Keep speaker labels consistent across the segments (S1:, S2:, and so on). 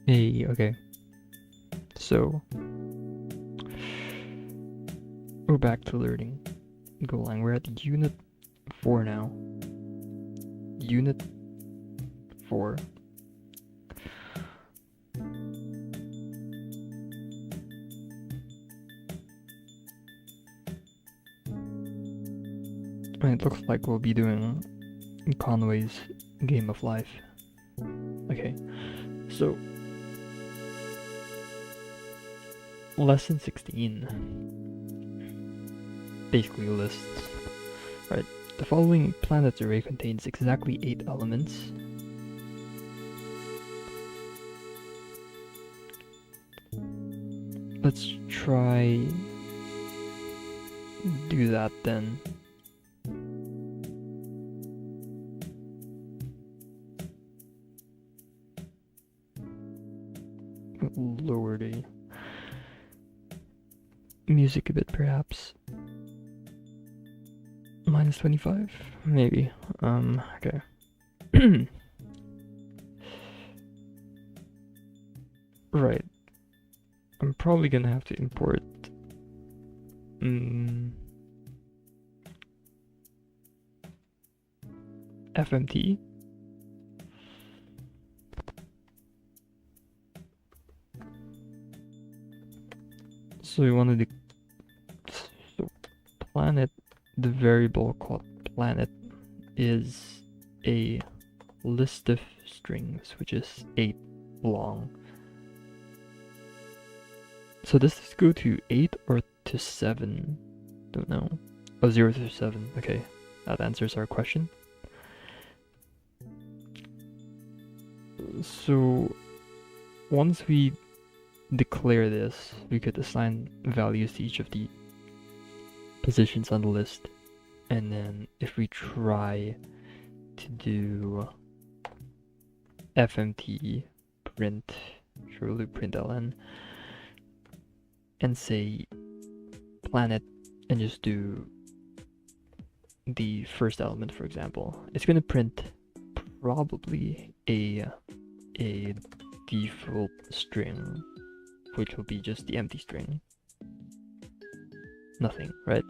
S1: Hey, okay. So, we're back to learning Golang. We're at Unit 4 now. Unit 4. And it looks like we'll be doing Conway's Game of Life. Okay, so Lesson 16 basically lists, right? The following planets array contains exactly 8 elements. Let's try do that then. Lower the music a bit, perhaps. Minus 25, maybe. Okay. Right. I'm probably gonna have to import FMT. So we wanted to planet, the variable called planet is a list of strings, which is 8 long. So does this go to 8 or to 7? Don't know. Oh, 0 to 7. Okay, that answers our question. So once we declare this, we could assign values to each of the positions on the list, and then if we try to do fmt print surely println and say planet and just do the first element, for example, it's going to print probably a default string, which will be just the empty string. Nothing, right?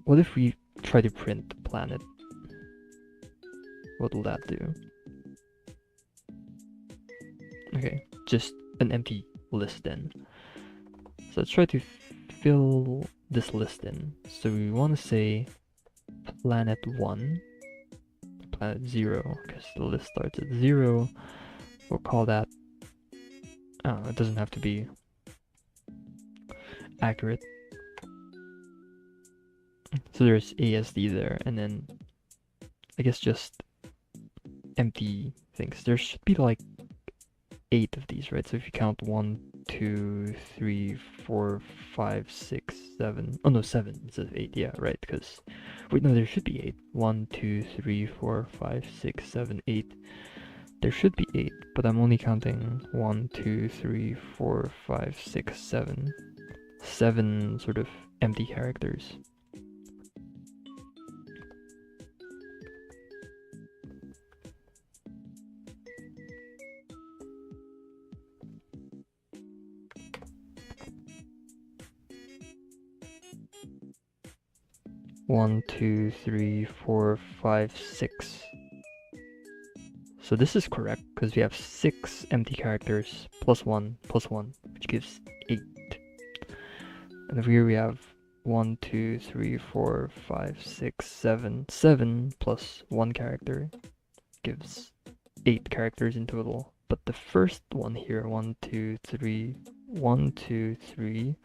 S1: What if we try to print planet? What will that do? Okay, just an empty list then. So let's try to fill this list in. So we want to say planet 1, planet 0, because the list starts at 0. We'll call that, it doesn't have to be accurate. So there's ASD there, and then I guess just empty things. There should be like 8 of these, right? So if you count 1, 2, 3, 4, 5, 6, 7. Oh no, 7 instead of 8. Yeah, right. Because wait, no, there should be 8. 1, 2, 3, 4, 5, 6, 7, 8. There should be 8, but I'm only counting 1, 2, 3, 4, 5, 6, 7. 7 sort of empty characters. One, two, three, four, five, 6. So this is correct because we have 6 empty characters plus 1, which gives 8. And over here we have 1, 2, 3, 4, 5, 6, 7. 7 plus 1 character gives 8 characters in total. But the first one here, 1, 2, 3, 1, 2, 3,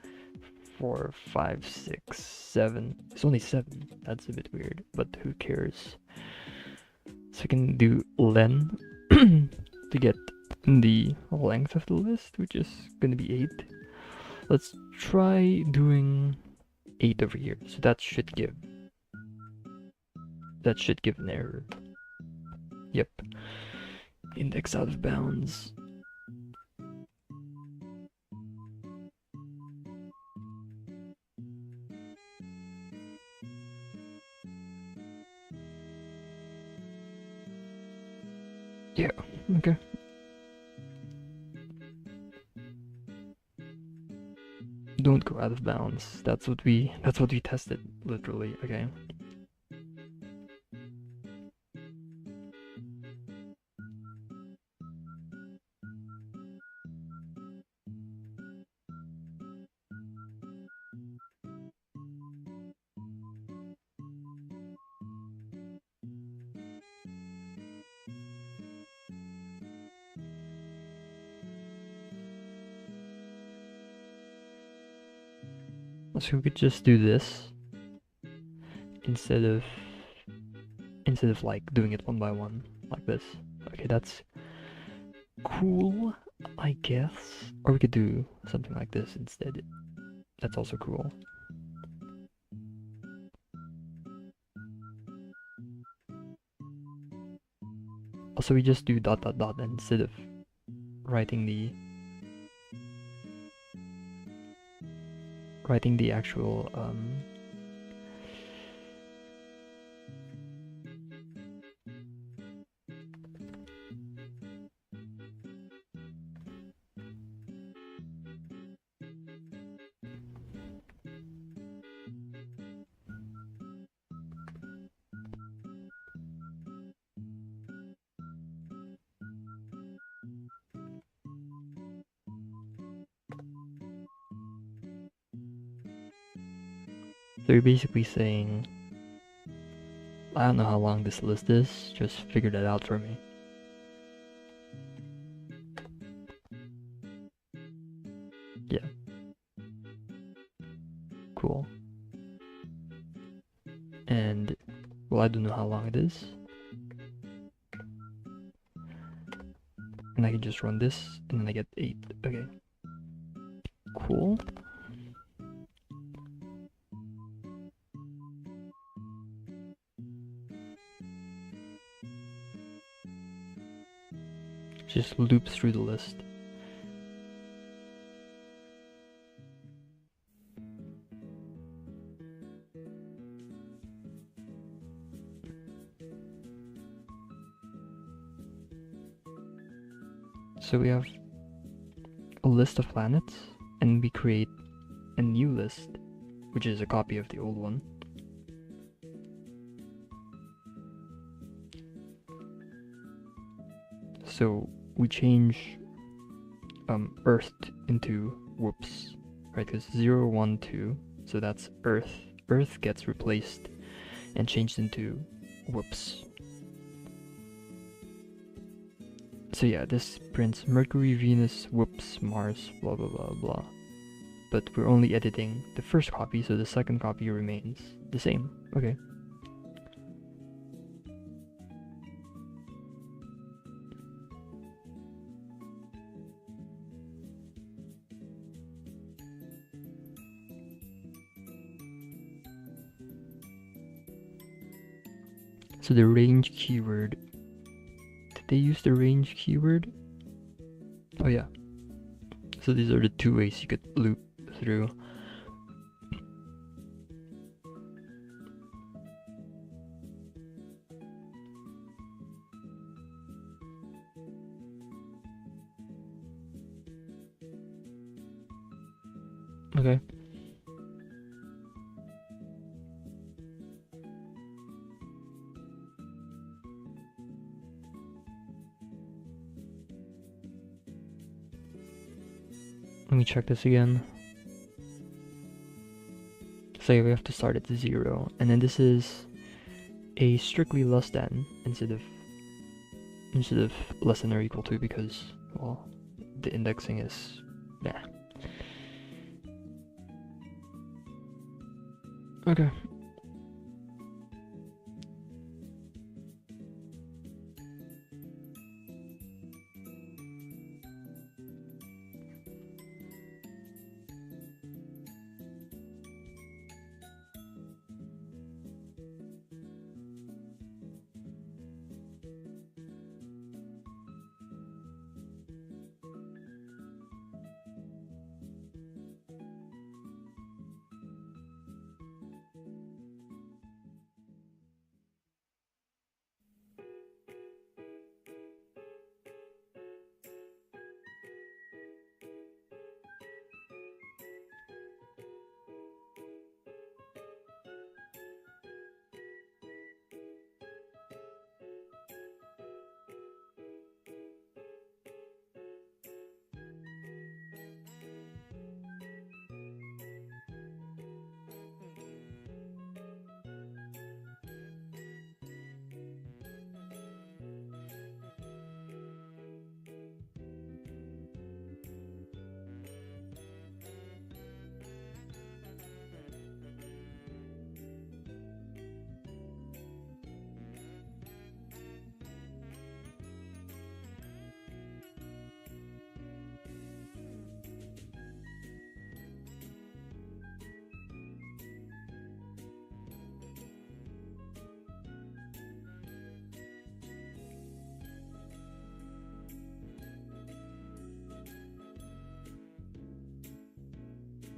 S1: 4, 5, 6, 7. It's only 7. That's a bit weird, but who cares? So we can do len to get the length of the list, which is going to be 8. Let's try doing 8 over here. So that should give an error. Yep. Index out of bounds. Yeah, okay. Don't go out of bounds. That's what we tested, literally. Okay. So we could just do this instead of like doing it one by one like this. Okay, that's cool, I guess. Or we could do something like this instead. That's also cool. Also, we just do dot dot dot instead of writing the actual so you're basically saying, I don't know how long this list is, just figure that out for me. Yeah. Cool. And, well, I don't know how long it is. And I can just run this, and then I get 8. Okay. Cool. Just loops through the list. So we have a list of planets, and we create a new list, which is a copy of the old one. So we change Earth into whoops, right? Because 0, 1, 2, so that's Earth. Earth gets replaced and changed into whoops. So yeah, this prints Mercury, Venus, whoops, Mars, blah blah blah blah. But we're only editing the first copy, so the second copy remains the same. Okay. So the range keyword, did they use the range keyword? Oh yeah. So these are the two ways you could loop through. Okay. Let me check this again. So we have to start at 0, and then this is a strictly less than instead of less than or equal to, because, well, the indexing is okay.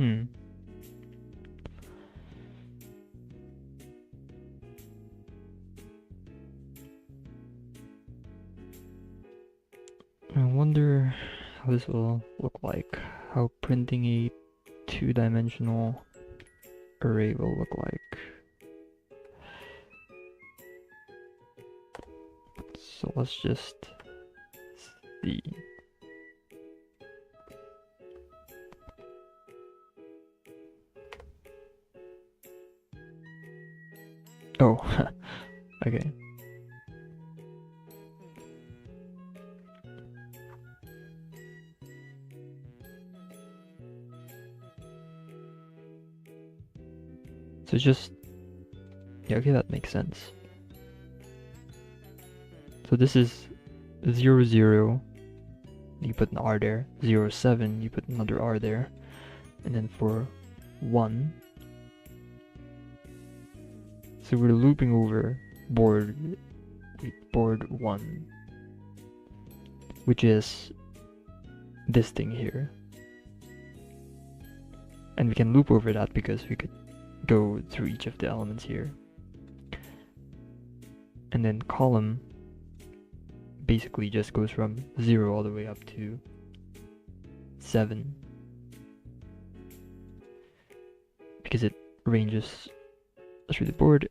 S1: I wonder how this will look like, how printing a two-dimensional array will look like. So let's just see. Oh, okay. So just, yeah, okay, that makes sense. So this is 0, 0, you put an R there, 0, 7, you put another R there, and then for 1, so we're looping over board 1, which is this thing here. And we can loop over that because we could go through each of the elements here. And then column basically just goes from 0 all the way up to 7. Because it ranges through the board.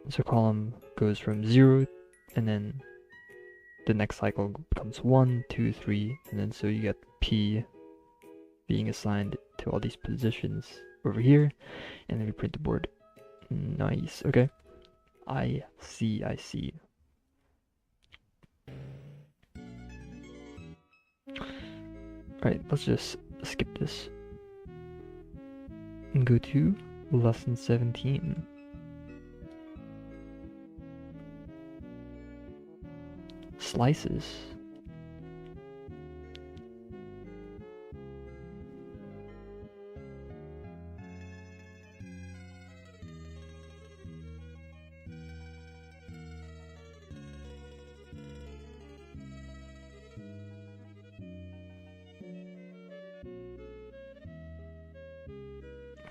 S1: So column goes from 0, and then the next cycle becomes 1, 2, 3, and then so you get P being assigned to all these positions over here, and then we print the board. Nice, okay. I see. Alright, let's just skip this and go to lesson 17. Slices.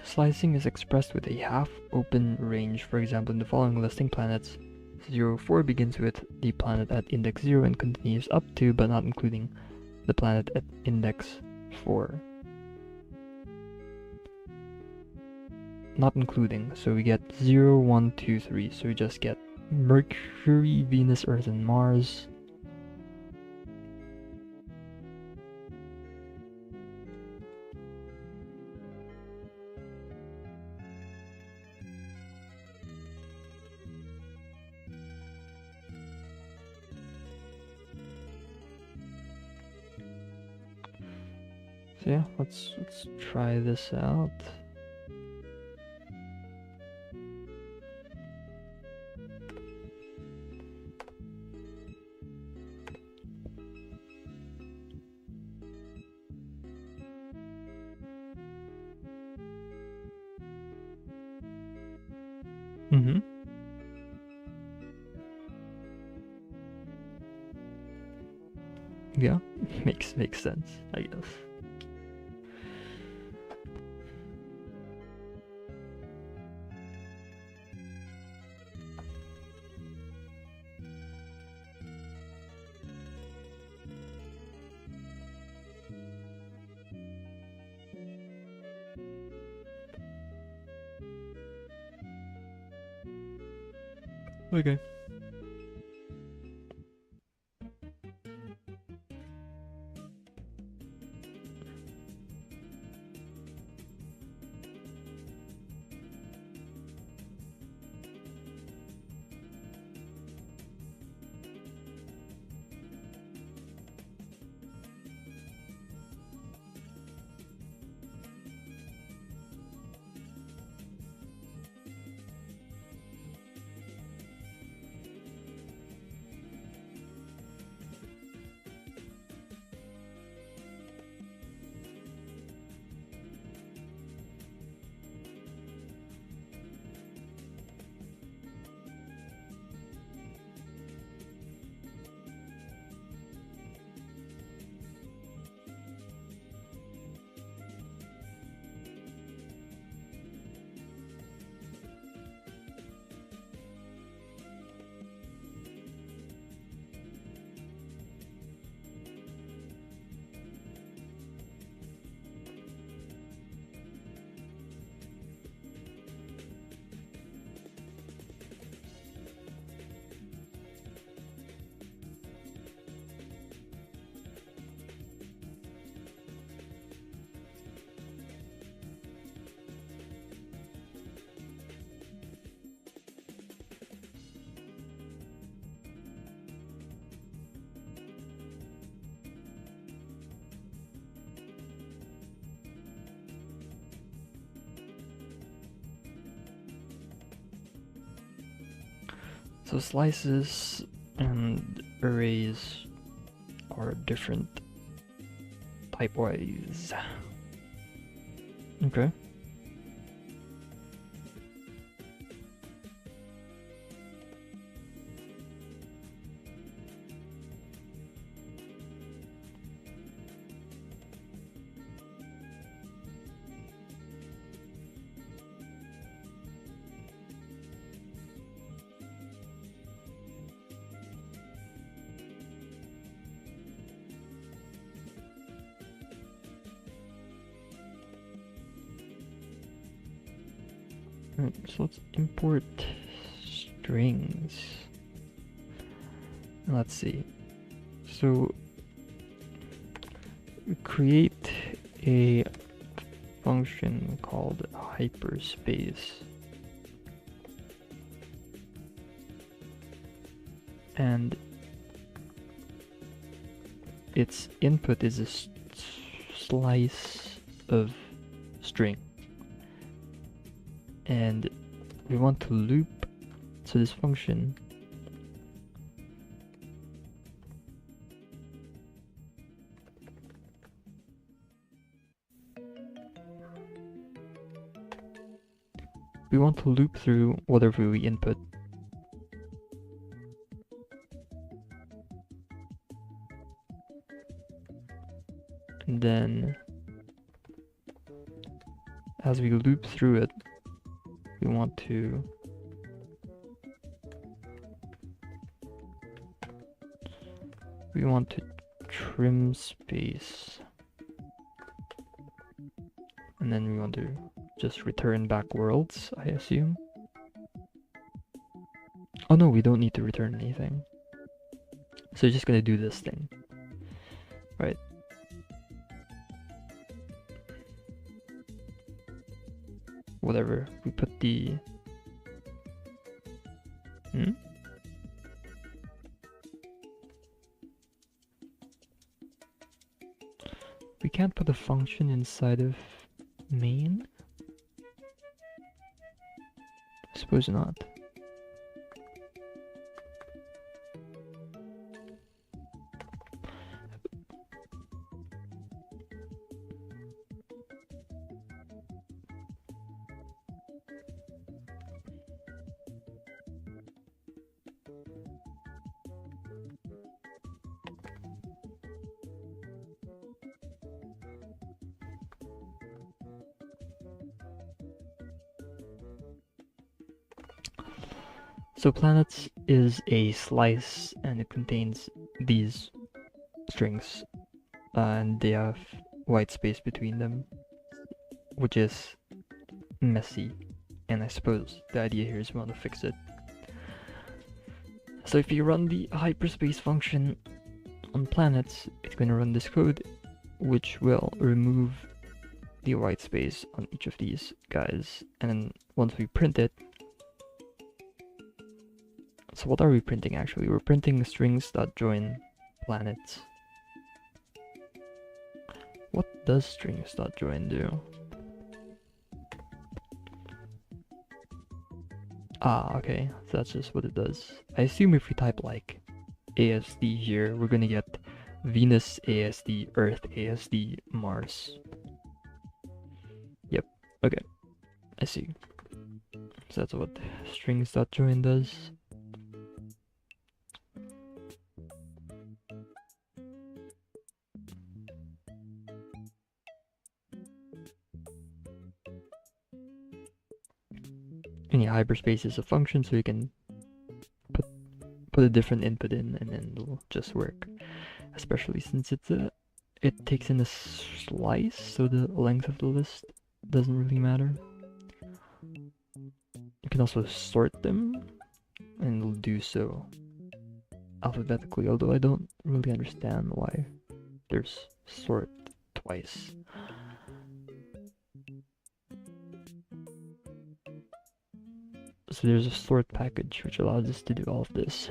S1: Slicing is expressed with a half-open range. For example, in the following listing, planets 0, 4 begins with the planet at index 0 and continues up to, but not including, the planet at index 4. Not including, so we get 0, 1, 2, 3, so we just get Mercury, Venus, Earth, and Mars. So yeah, let's try this out. Yeah, makes sense, I guess. Okay. So slices and arrays are different type-wise. Okay. Alright, so let's import strings. Let's see. So we create a function called hyperspace. And its input is a slice of string. And we want to loop, so this function we want to loop through whatever we input. And then as we loop through it, we want to trim space, and then we want to just return back worlds, I assume. Oh no, we don't need to return anything. So we're just gonna do this thing, right? Whatever, we put the we can't put a function inside of main? I suppose not. So planets is a slice and it contains these strings and they have white space between them, which is messy, and I suppose the idea here is we want to fix it. So if you run the hyperspace function on planets, it's going to run this code which will remove the white space on each of these guys, and then once we print it, so what are we printing actually? We're printing strings.join planets. What does strings.join do? Ah, okay, so that's just what it does. I assume if we type like ASD here, we're gonna get Venus ASD, Earth ASD, Mars. Yep, okay, I see. So that's what strings.join does. And yeah, hyperspace is a function, so you can put a different input in, and then it'll just work. Especially since it takes in a slice, so the length of the list doesn't really matter. You can also sort them, and it'll do so alphabetically. Although I don't really understand why there's sort twice. So there's a sort package which allows us to do all of this.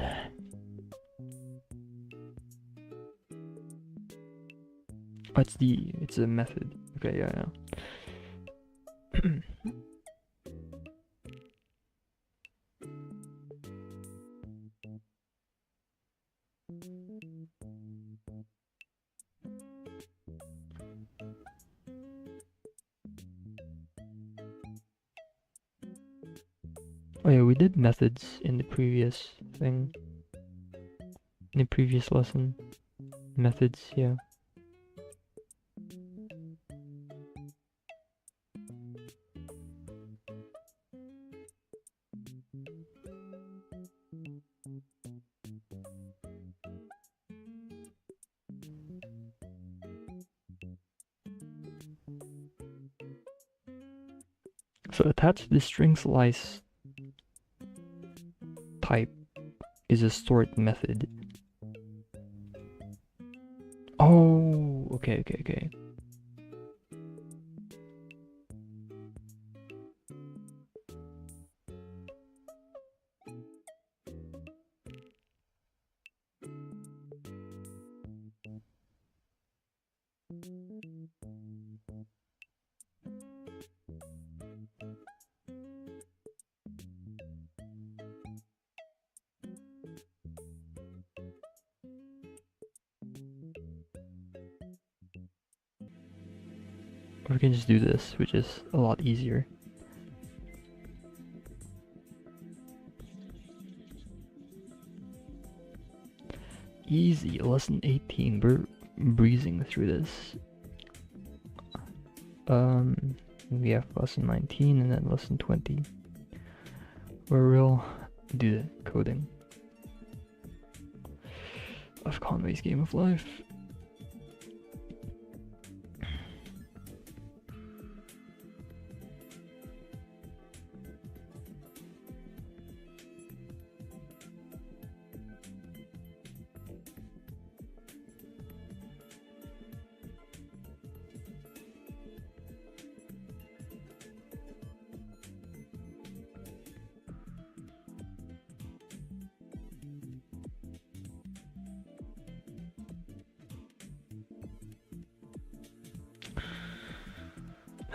S1: Oh, it's a method. Okay, yeah. Oh yeah, we did methods in the previous thing. In the previous lesson. Methods, yeah. So attached to the string slice type is a sort method. Oh, okay. Or we can just do this, which is a lot easier. Easy, lesson 18. We're breezing through this. We have lesson 19 and then lesson 20, where we'll do the coding of Conway's Game of Life.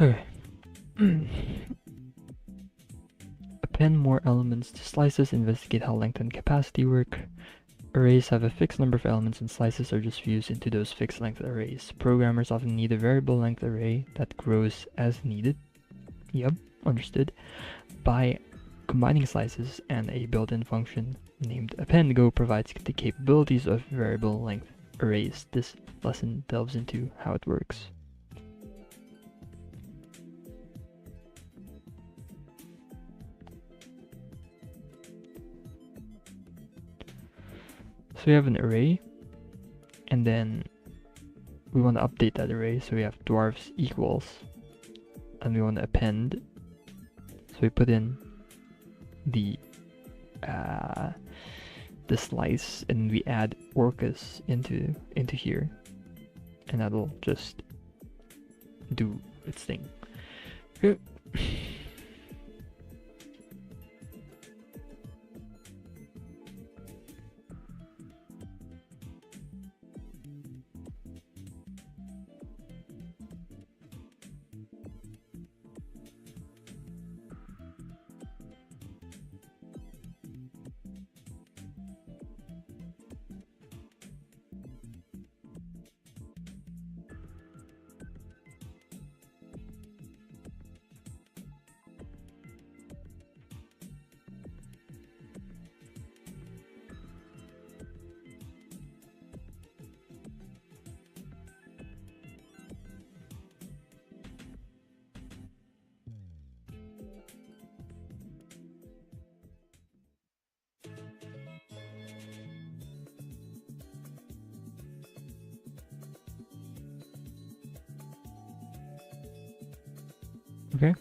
S1: Okay. Append more elements to slices, investigate how length and capacity work. Arrays have a fixed number of elements and slices are just fused into those fixed length arrays. Programmers often need a variable length array that grows as needed. Yep, understood. By combining slices and a built-in function named append, provides the capabilities of variable length arrays. This lesson delves into how it works. So we have an array, and then we want to update that array, so we have dwarfs equals, and we want to append, so we put in the slice, and we add orcas into here, and that'll just do its thing. Okay. Okay.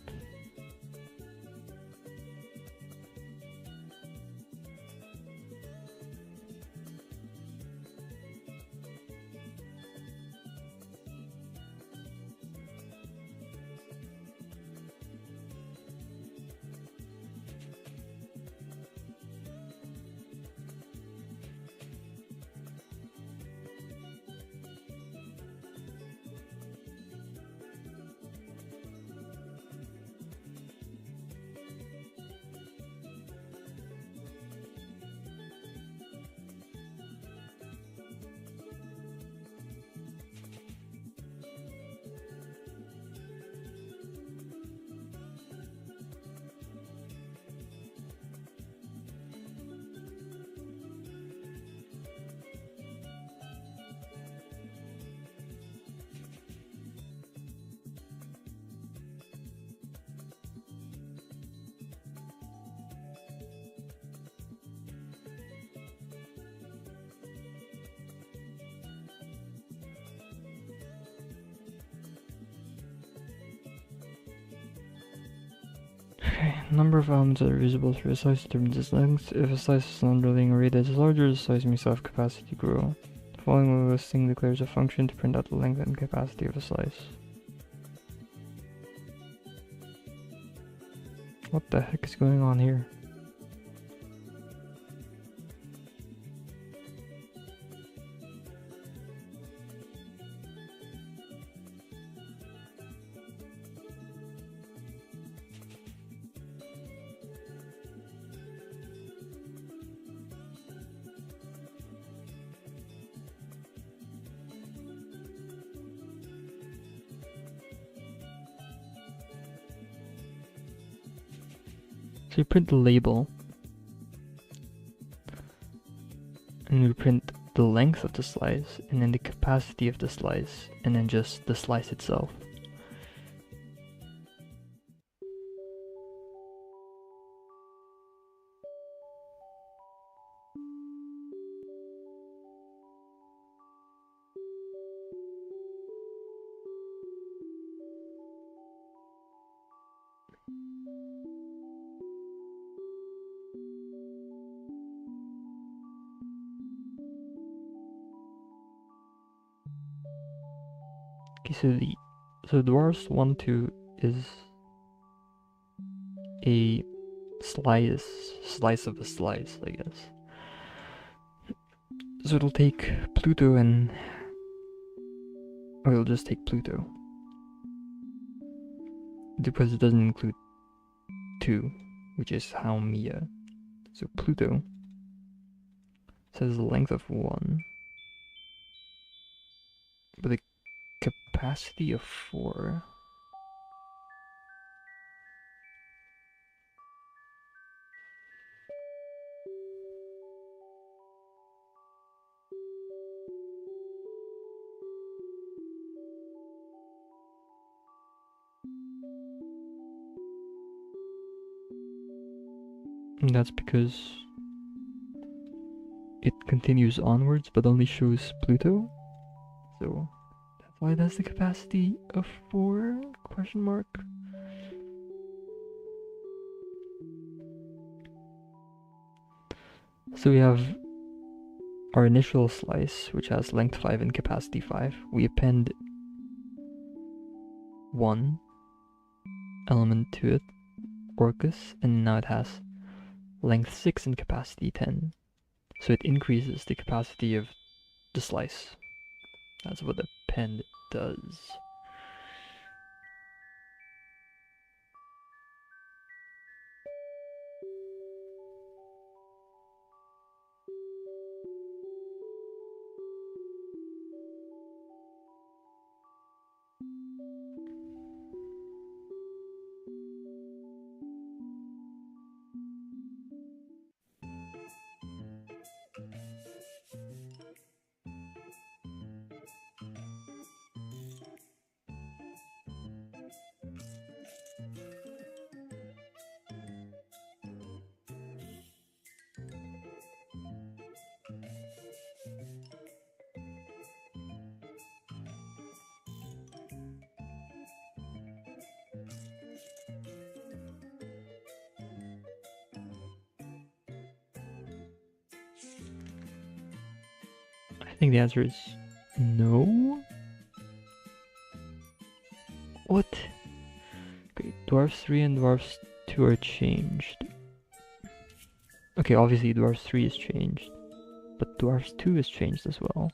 S1: Okay, number of elements that are visible through a slice determines its length. If a slice is an underlying array that is larger, the slice may have capacity grow. The following listing declares a function to print out the length and capacity of a slice. What the heck is going on here? So you print the label, and you print the length of the slice, and then the capacity of the slice, and then just the slice itself. Okay, so dwarfs 1, 2 is a slice of a slice, I guess. So it'll take Pluto and... or it'll just take Pluto. Because it doesn't include 2, which is how Mia. So Pluto says the length of 1, but the capacity of 4. And that's because it continues onwards but only shows Pluto. So that's why that's the capacity of 4 question mark. So we have our initial slice, which has length 5 and capacity 5. We append 1 element to it, Orcus, and now it has length 6 and capacity 10. So it increases the capacity of the slice. That's what append does. I think the answer is no. What? Okay, dwarfs 3 and dwarfs 2 are changed. Okay, obviously dwarfs 3 is changed, but dwarfs 2 is changed as well.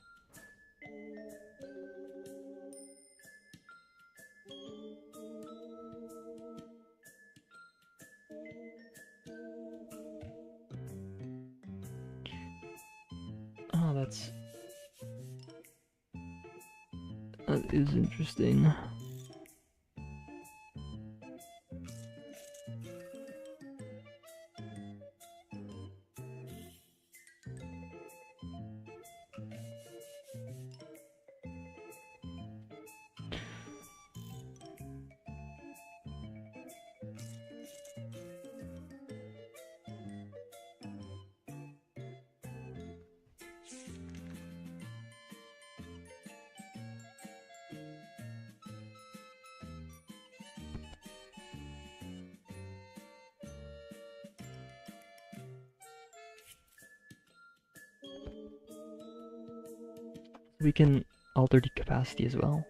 S1: Oh, that is interesting. We can alter the capacity as well.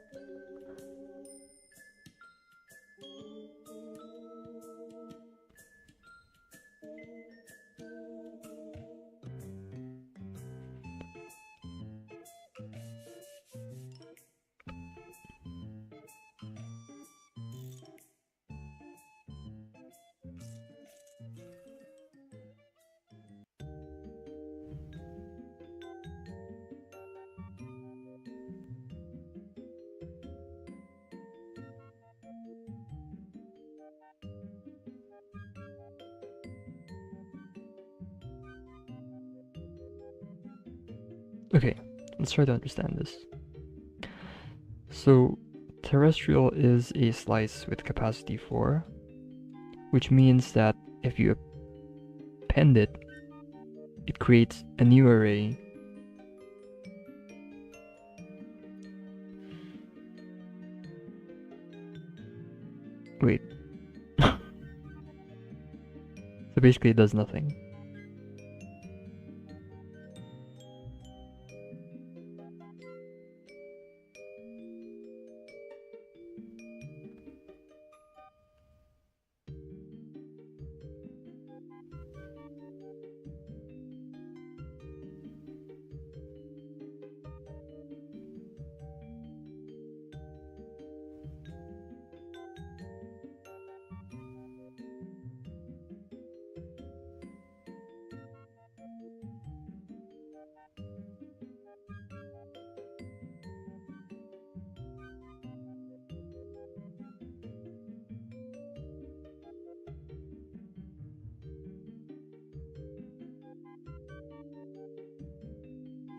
S1: Okay, let's try to understand this. So, terrestrial is a slice with capacity 4, which means that if you append it, it creates a new array. Wait. So basically it does nothing.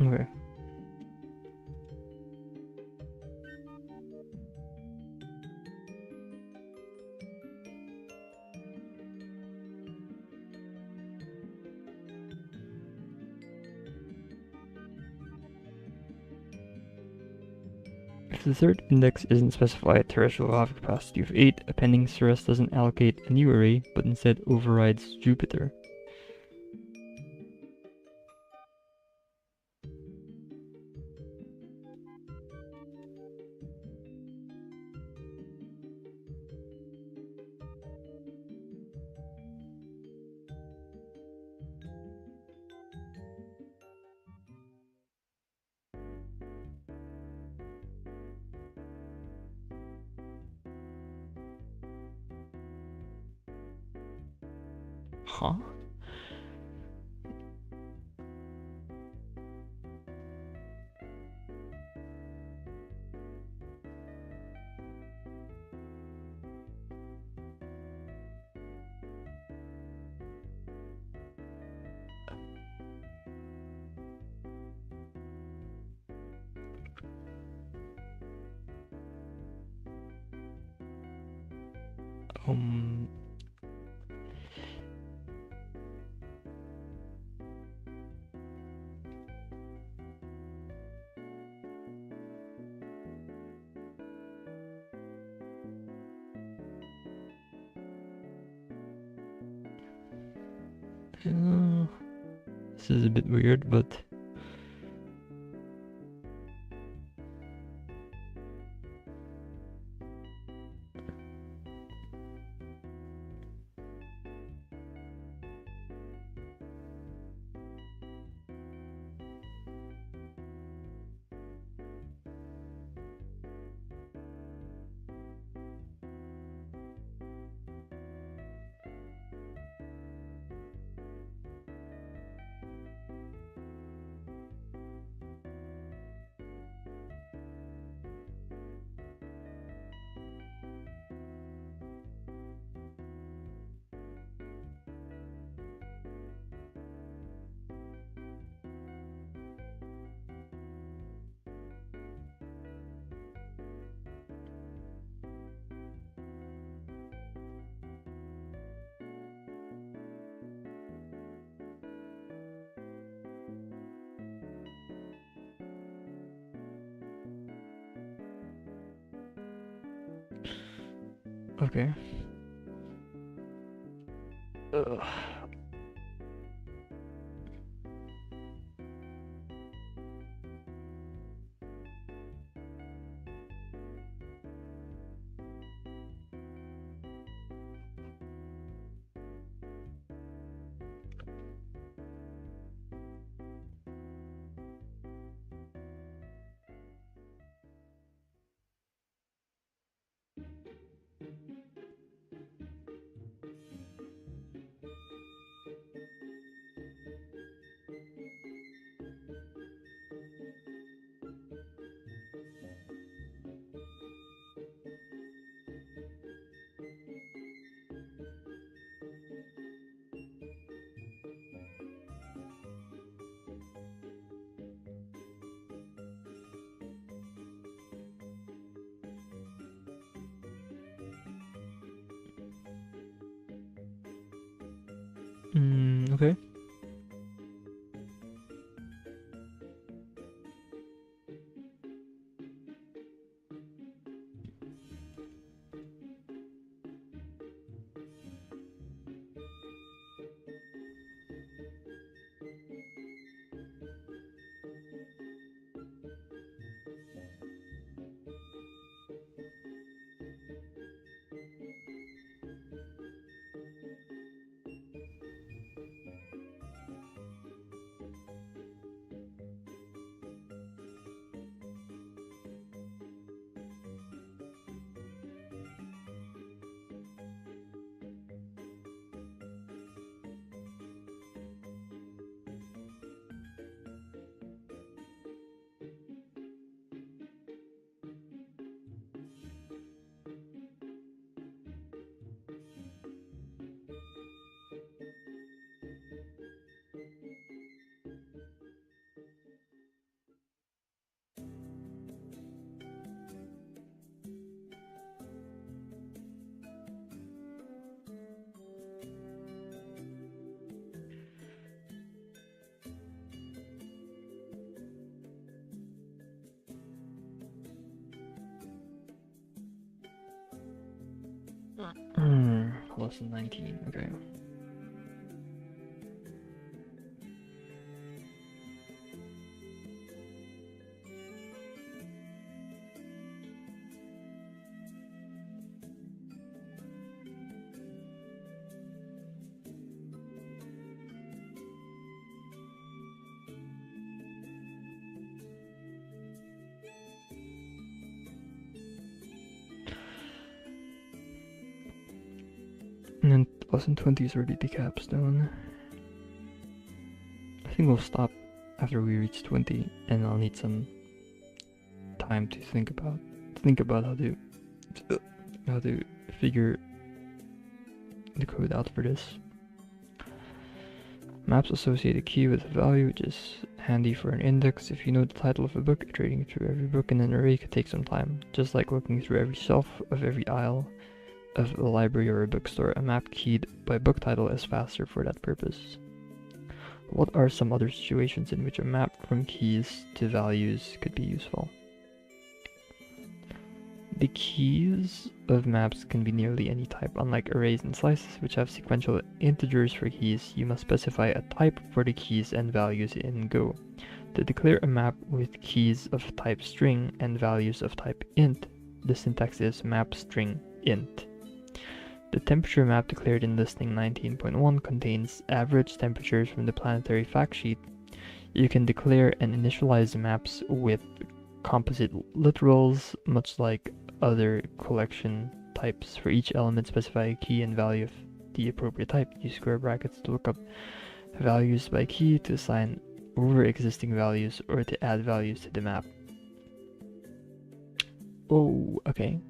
S1: Okay. If the third index isn't specified, terrestrial will have a capacity of 8. Appending Ceres doesn't allocate a new array, but instead overrides Jupiter. Huh? Um... This is a bit weird, but... Okay. Ugh. Okay. Lesson 19, okay. And then lesson 20 is already the capstone. I think we'll stop after we reach 20, and I'll need some time to think about how to figure the code out for this. Maps associate a key with a value, which is handy for an index. If you know the title of a book, iterating through every book in an array could take some time. Just like looking through every shelf of every aisle of a library or a bookstore, a map keyed by book title is faster for that purpose. What are some other situations in which a map from keys to values could be useful? The keys of maps can be nearly any type. Unlike arrays and slices, which have sequential integers for keys, you must specify a type for the keys and values in Go. To declare a map with keys of type string and values of type int, the syntax is map string int. The temperature map declared in listing 19.1 contains average temperatures from the planetary fact sheet. You can declare and initialize maps with composite literals, much like other collection types. For each element, specify a key and value of the appropriate type. Use square brackets to look up values by key, to assign over existing values, or to add values to the map. Oh, okay.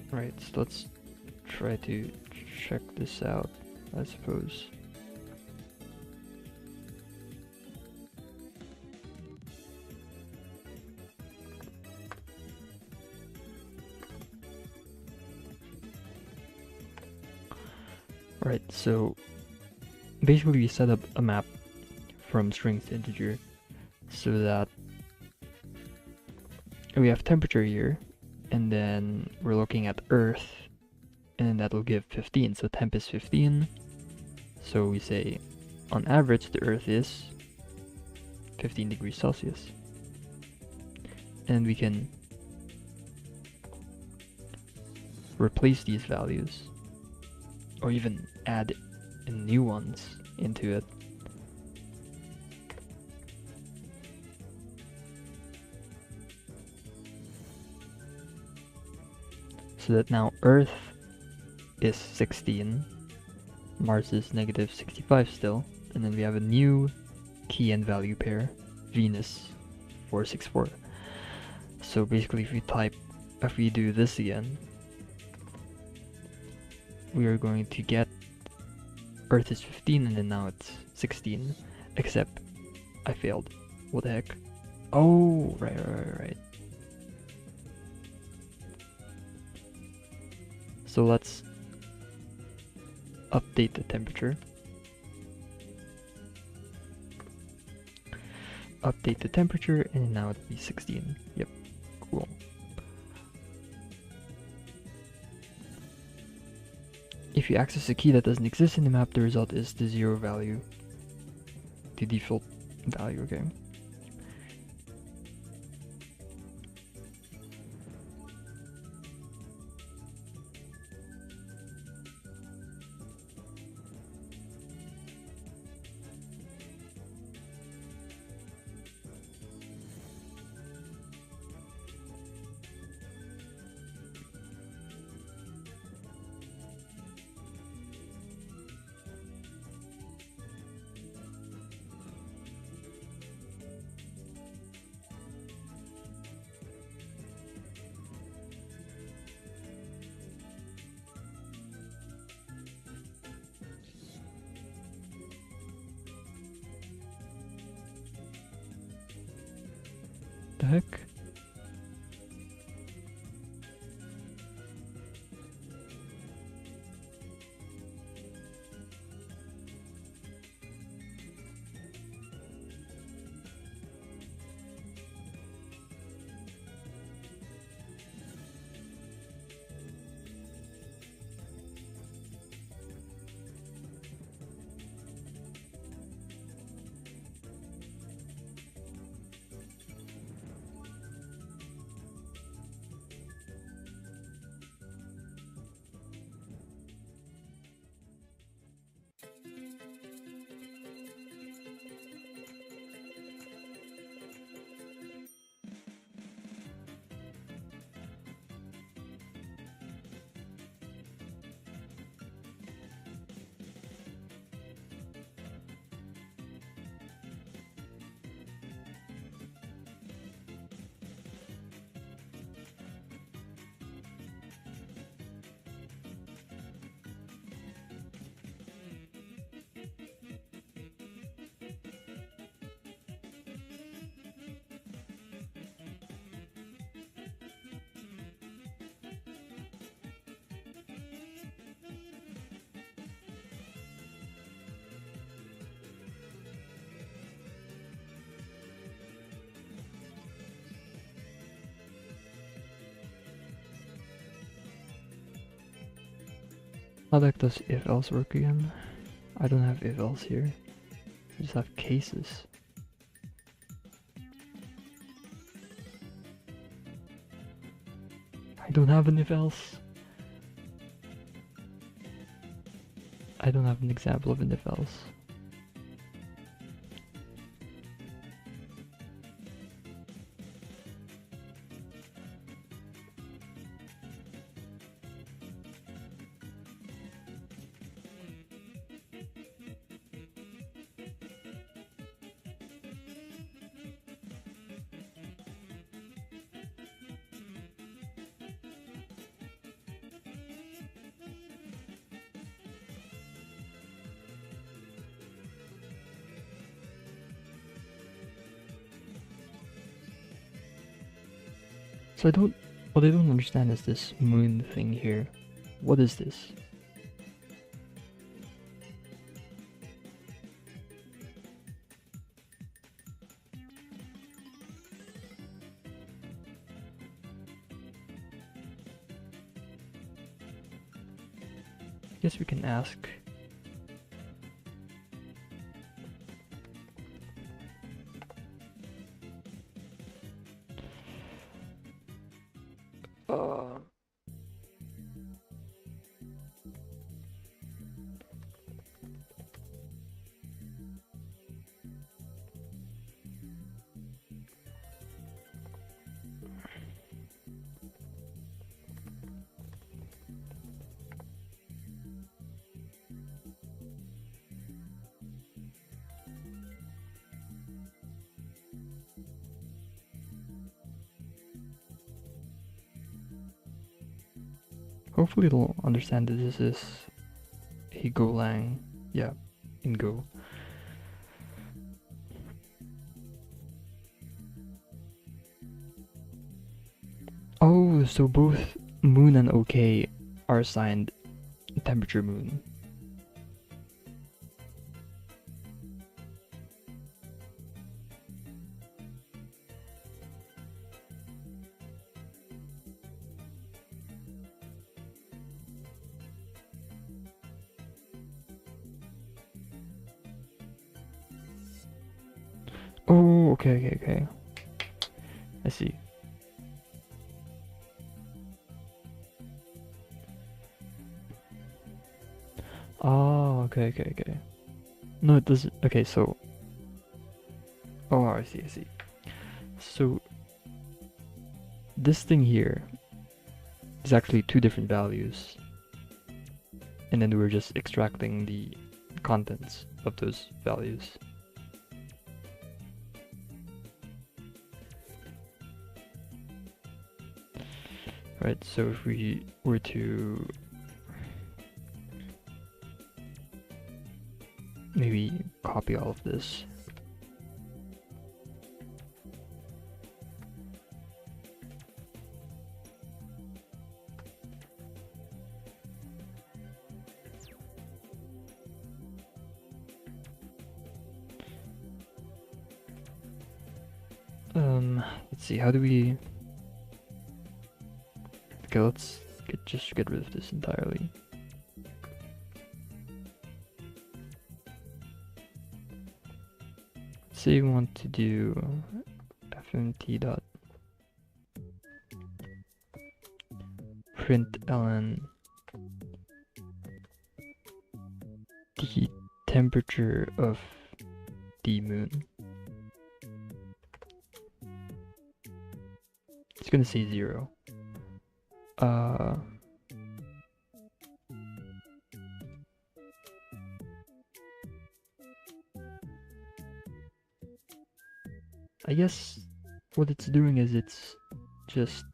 S1: Right, so let's try to check this out, I suppose. Right, so basically we set up a map from strings to integer so that we have temperature here, and then we're looking at Earth, and that'll give 15. So temp is 15. So we say on average the Earth is 15 degrees Celsius. And we can replace these values or even add new ones into it. so that now Earth is 16, Mars is negative 65 still, and then we have a new key and value pair, Venus 464. So basically if we do this again, we are going to get Earth is 15 and then now it's 16, except I failed. What the heck? Oh, right. So let's update the temperature. Update the temperature and now it'll be 16. Yep, cool. If you access a key that doesn't exist in the map, the result is the 0 value. The default value, okay. The heck? How the heck does if else work again? I don't have if else here. I just have cases. I don't have an if else. I don't have an example of an if else. So what I don't understand is this moon thing here. What is this? Guess we can ask. Hopefully they'll understand that this is a Golang, yeah, in Go. Oh, so both moon and OK are assigned temperature moon. Oh, okay. I see. Oh, okay. No, it doesn't. Okay, so. Oh, I see. So, this thing here is actually two different values. And then we're just extracting the contents of those values. Right, so if we were to maybe copy all of this. Let's see, how do we... Okay, let's just get rid of this entirely. Say we want to do fmt dot println the temperature of the moon. It's gonna say 0. I guess what it's doing is it's just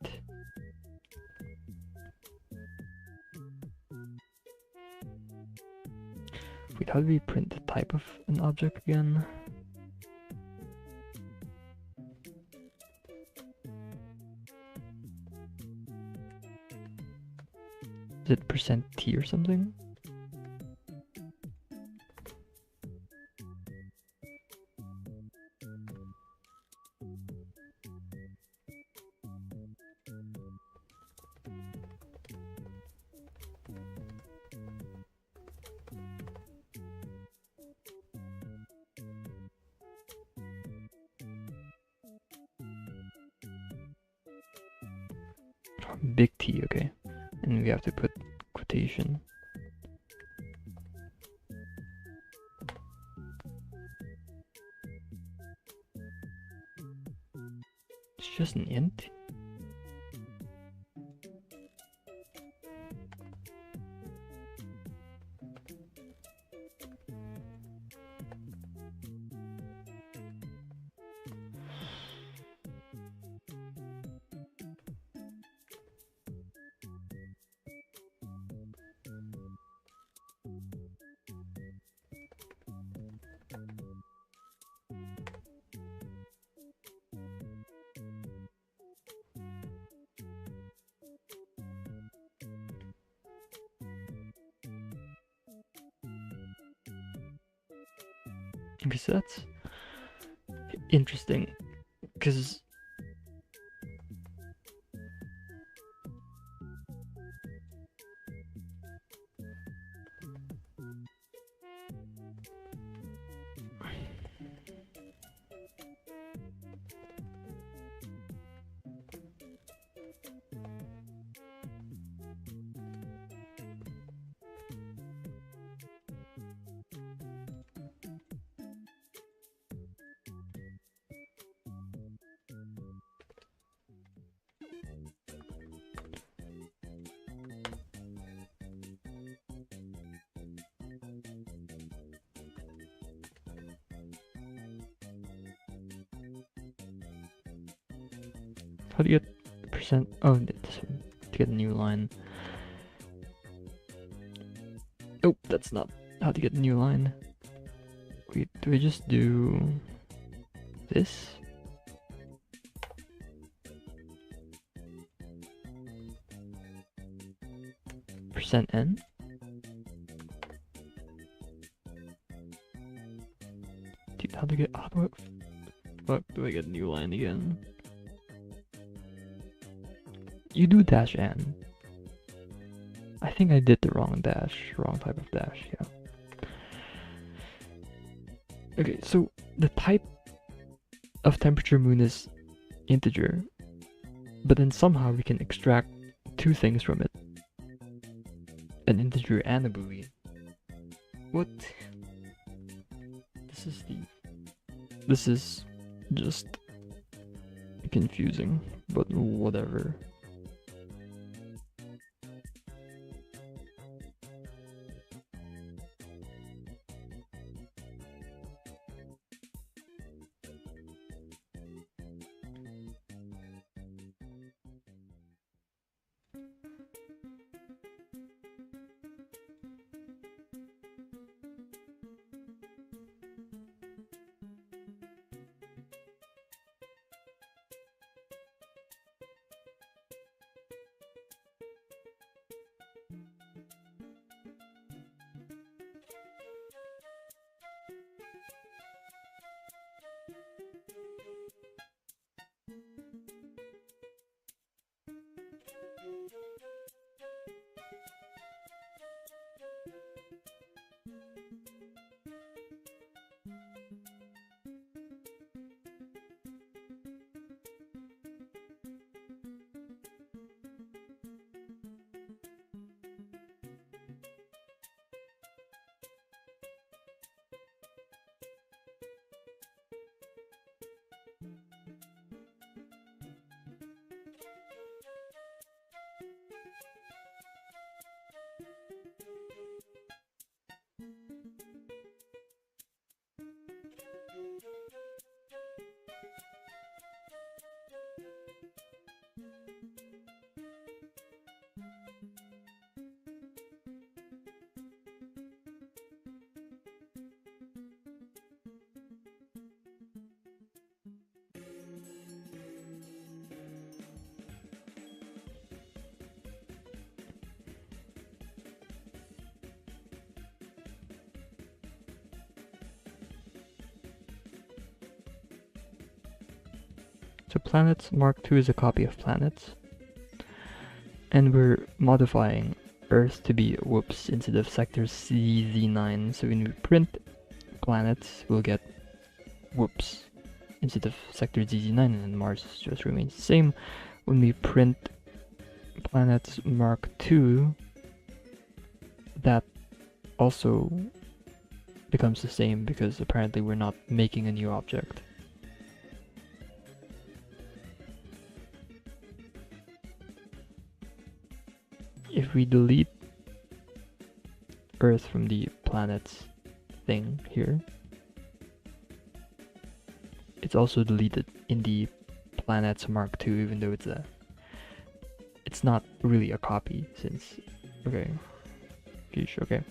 S1: wait, how do we print the type of an object again? Is it %t or something? Big T, okay. And we have to put quotation. It's just an int. Okay, so that's interesting, because how do you get percent? Oh, to get a new line. Oh, that's not how to get a new line. Wait, do we just do this? %n? Dude, how do I get a new line again? You do dash n. I think I did the wrong type of dash, yeah. Okay, so the type of temperature moon is integer, but then somehow we can extract two things from it. An integer and a boolean. What? This is just confusing, but whatever. So planets Mark II is a copy of planets. And we're modifying Earth to be whoops instead of sector CZ9. So when we print planets, we'll get whoops instead of sector ZZ9, and Mars just remains the same. When we print planets Mark II, that also becomes the same because apparently we're not making a new object. If we delete Earth from the planets thing here, it's also deleted in the planets Mark II, even though it's not really a copy since, okay, okay.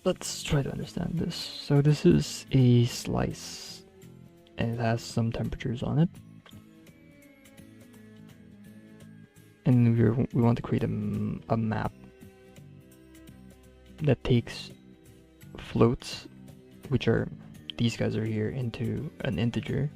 S1: let's try to understand this. So this is a slice, and it has some temperatures on it. And we want to create a map that takes floats, which are these guys are here, into an integer.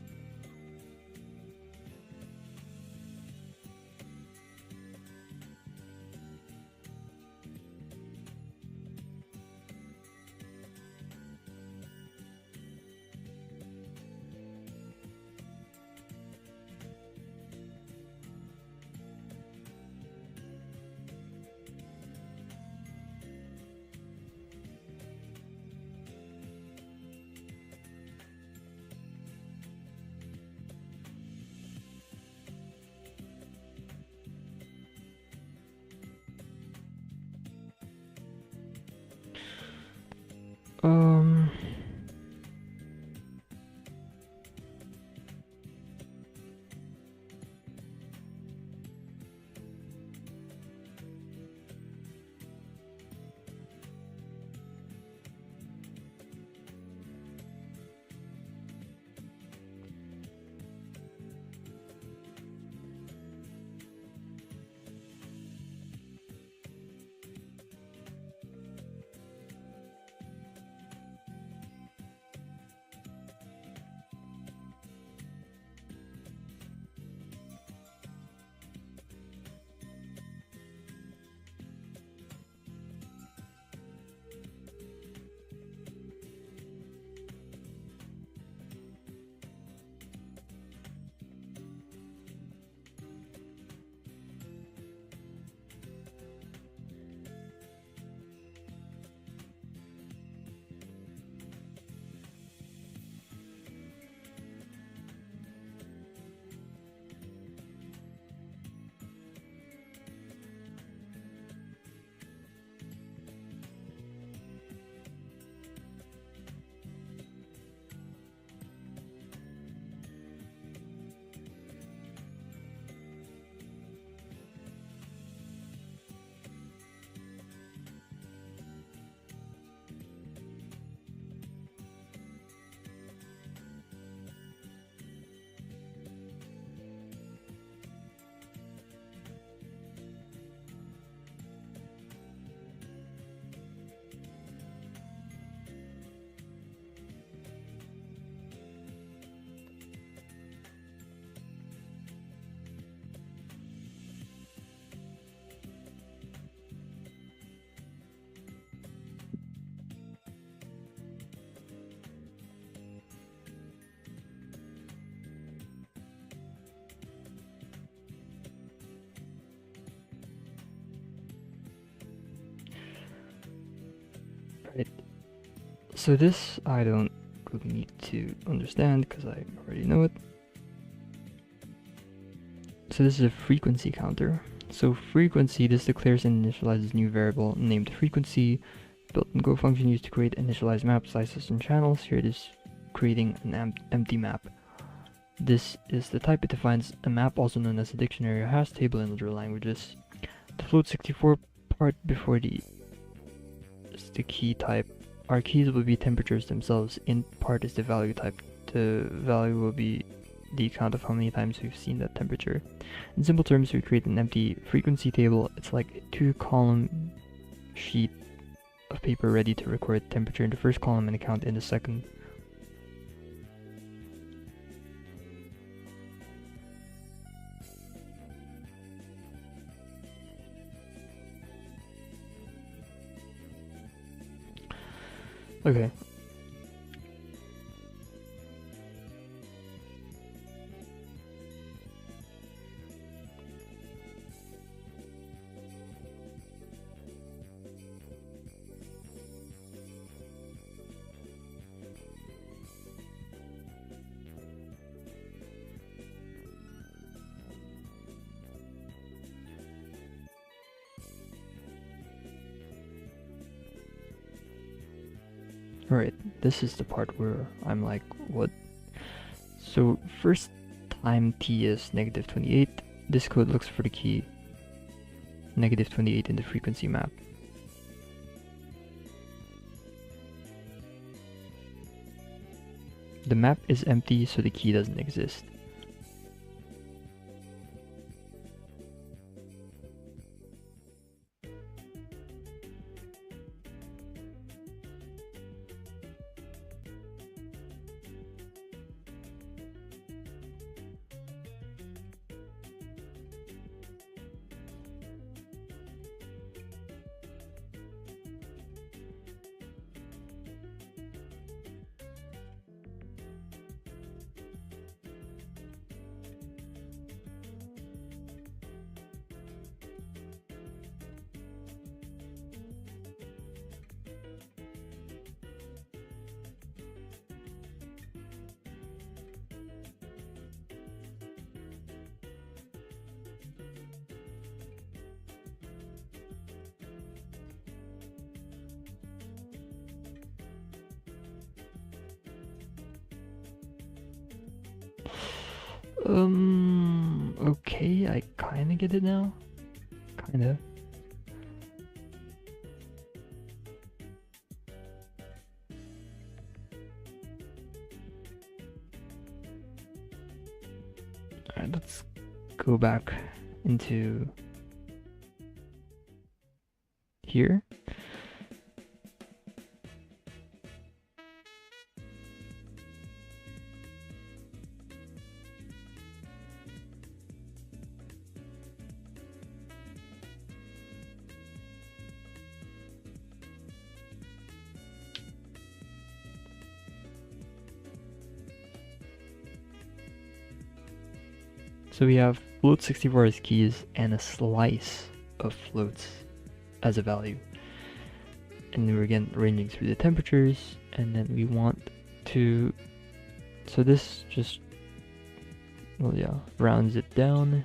S1: Um, right. So this I don't really need to understand because I already know it. So this is a frequency counter. So frequency, this declares and initializes a new variable named frequency. Built-in Go function used to create initialize map slices and channels. Here it is creating an empty map. This is the type it defines a map, also known as a dictionary or hash table in other languages. The float64 part before the key type. Our keys will be temperatures themselves. Int part is the value type. The value will be the count of how many times we've seen that temperature. In simple terms, we create an empty frequency table. It's like a 2-column sheet of paper ready to record temperature in the first column and a count in the second. Okay. Alright, this is the part where I'm like, what? So first time t is -28. This code looks for the key -28 in the frequency map. The map is empty, so the key doesn't exist. Okay, I kinda get it now. Kinda. Alright, let's go back into here. So we have float 64 as keys and a slice of floats as a value. And then we're again ranging through the temperatures, and then we want to, so this just, well, yeah, rounds it down.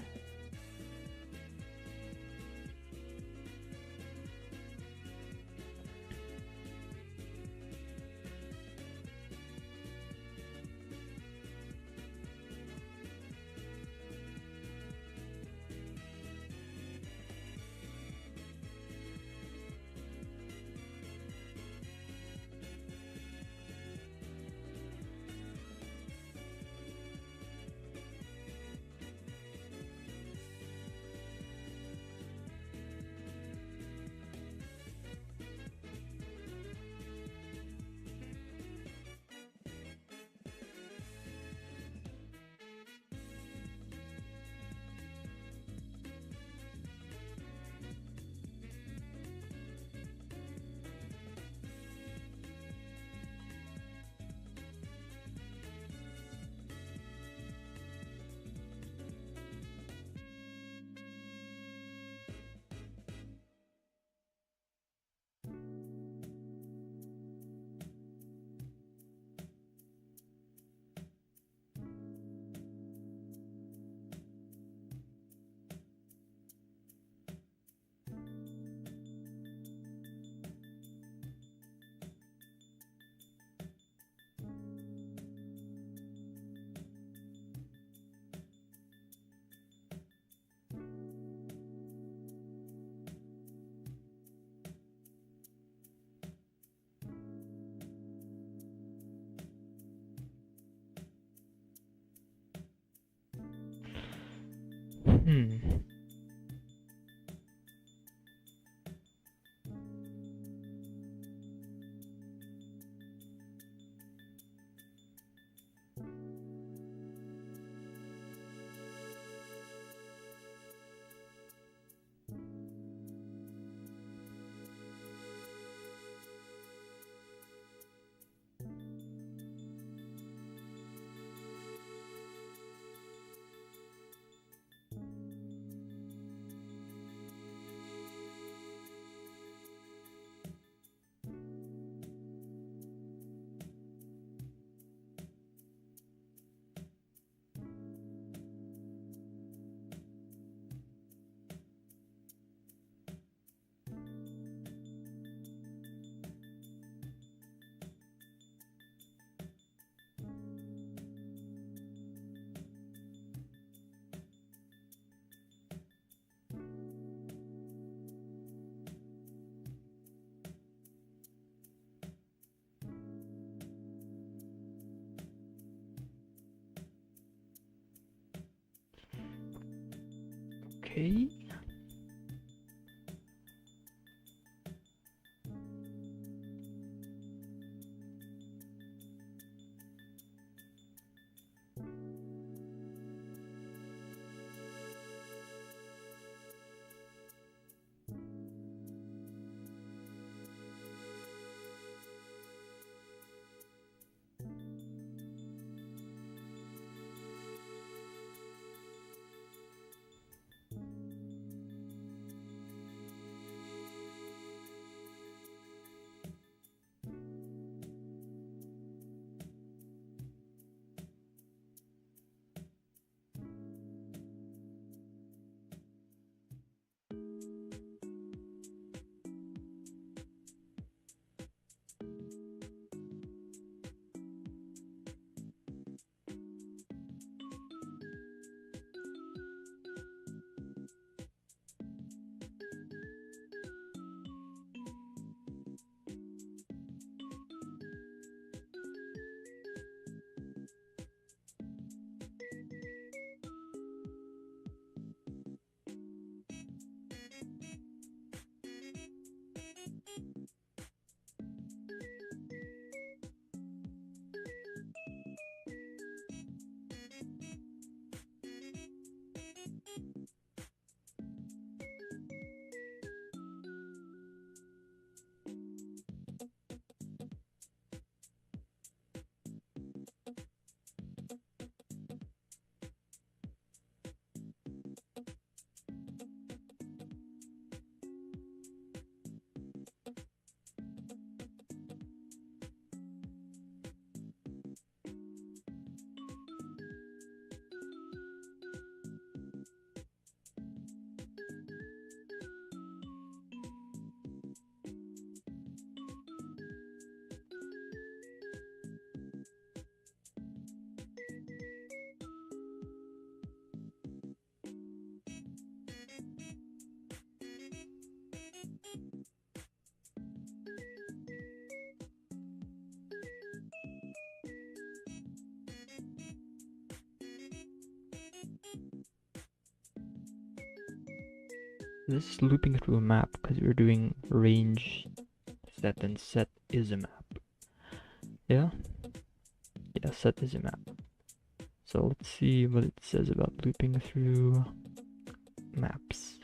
S1: Hmm. Okay. This is looping through a map because we're doing range set, and set is a map. Yeah? Yeah, set is a map. So let's see what it says about looping through maps.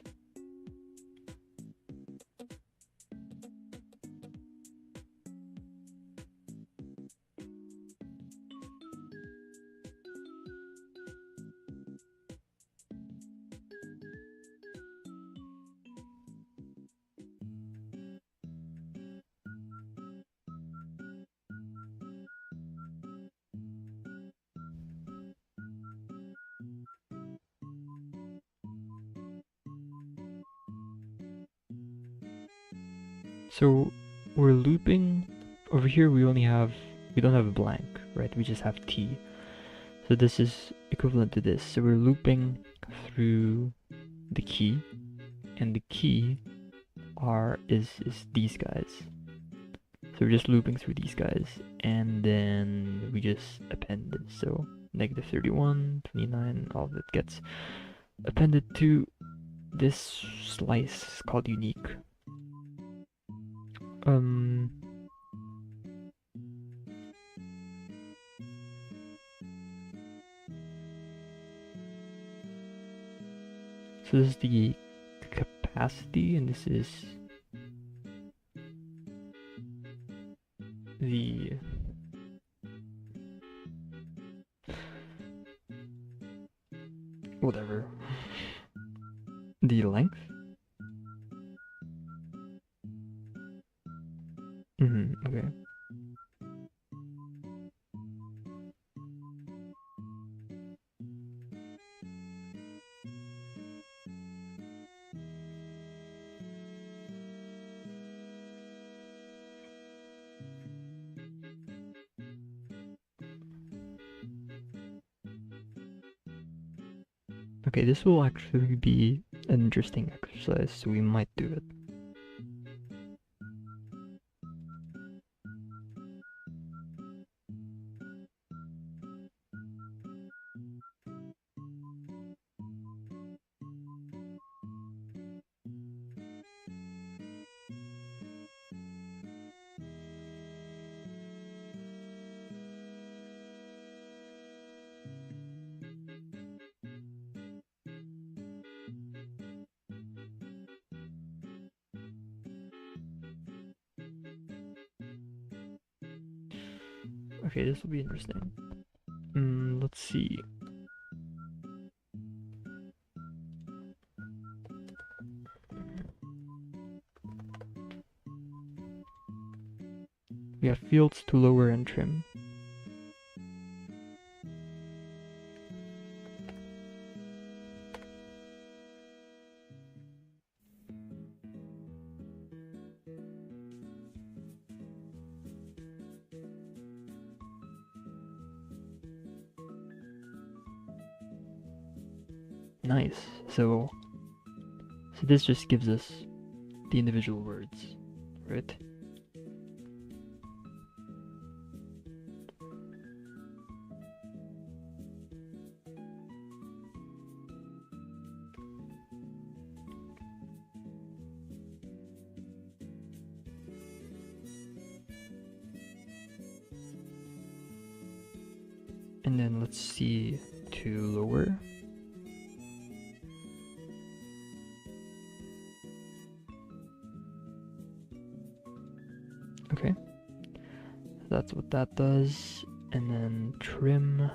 S1: So we're looping over here. We don't have a blank, right? We just have t. So this is equivalent to this. So we're looping through the key, and the key is these guys. So we're just looping through these guys, and then we just append this. So negative 31, 29, all of it gets appended to this slice called unique. So this is the capacity, and this is the whatever, the length. Okay. Okay, this will actually be an interesting exercise, so we might do it. Okay, this will be interesting. Let's see. We have fields to lower and trim. Nice. So this just gives us the individual words, right? And then let's see to lower. Okay, that's what that does. And then trim.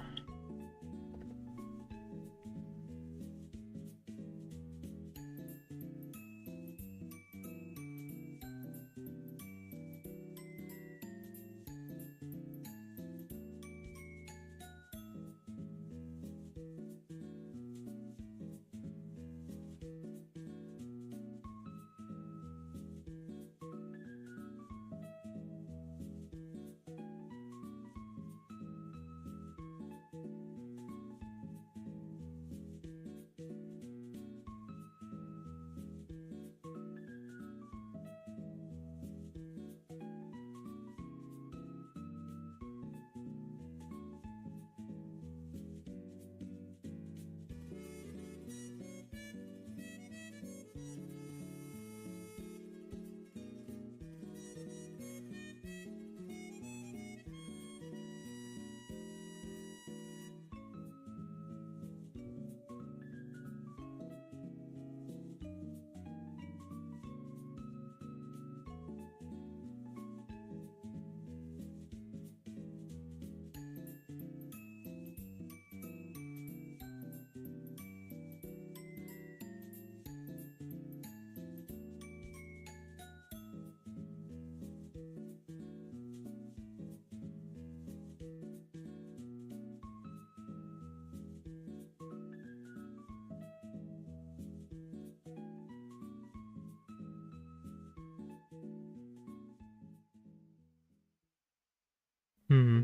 S1: Hmm.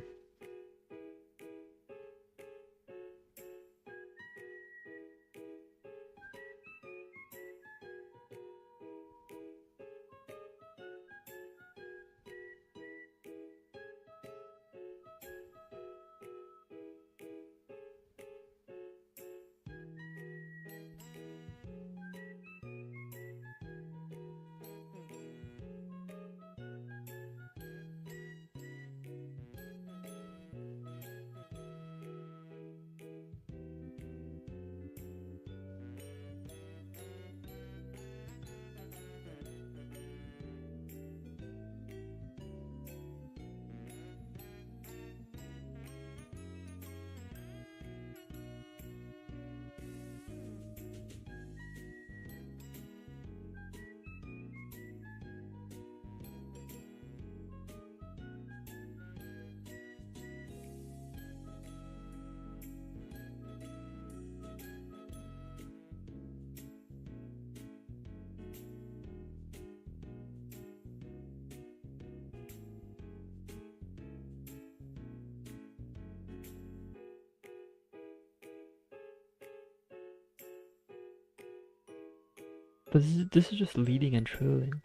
S1: But this is just leading and trailing.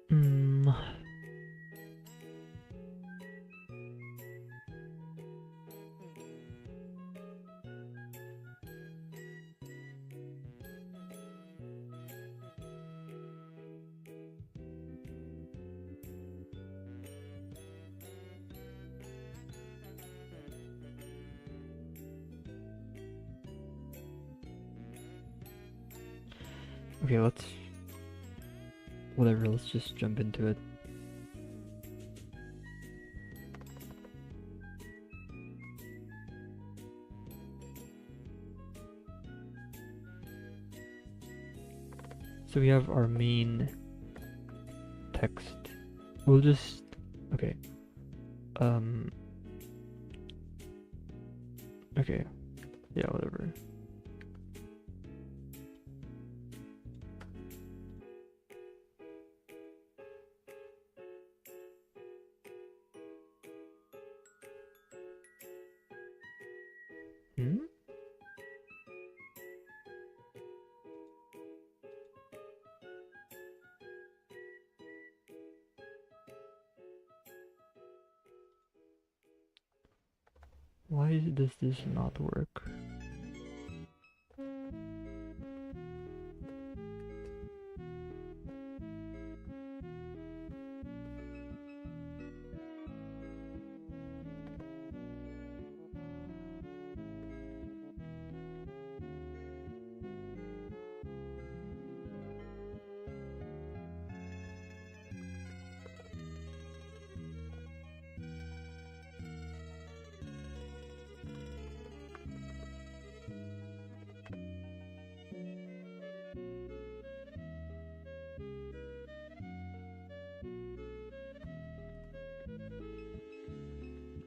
S1: Hmm. Okay, whatever, let's just jump into it. So we have our main text. We'll just, okay. Okay. Yeah, whatever. Hmm? Why does this not work?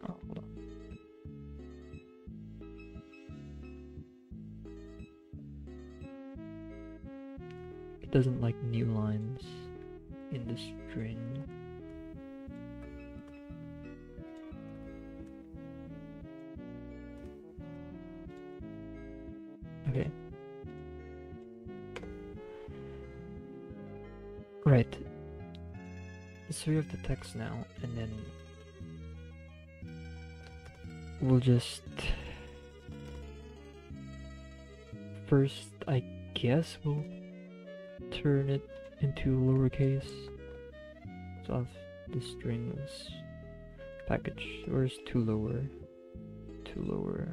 S1: Oh, hold on. It doesn't like new lines in the string. Okay. Right. So we have the text now, and then we'll just first, I guess we'll turn it into lowercase. So I'll have the strings package. Where's two lower? Two lower.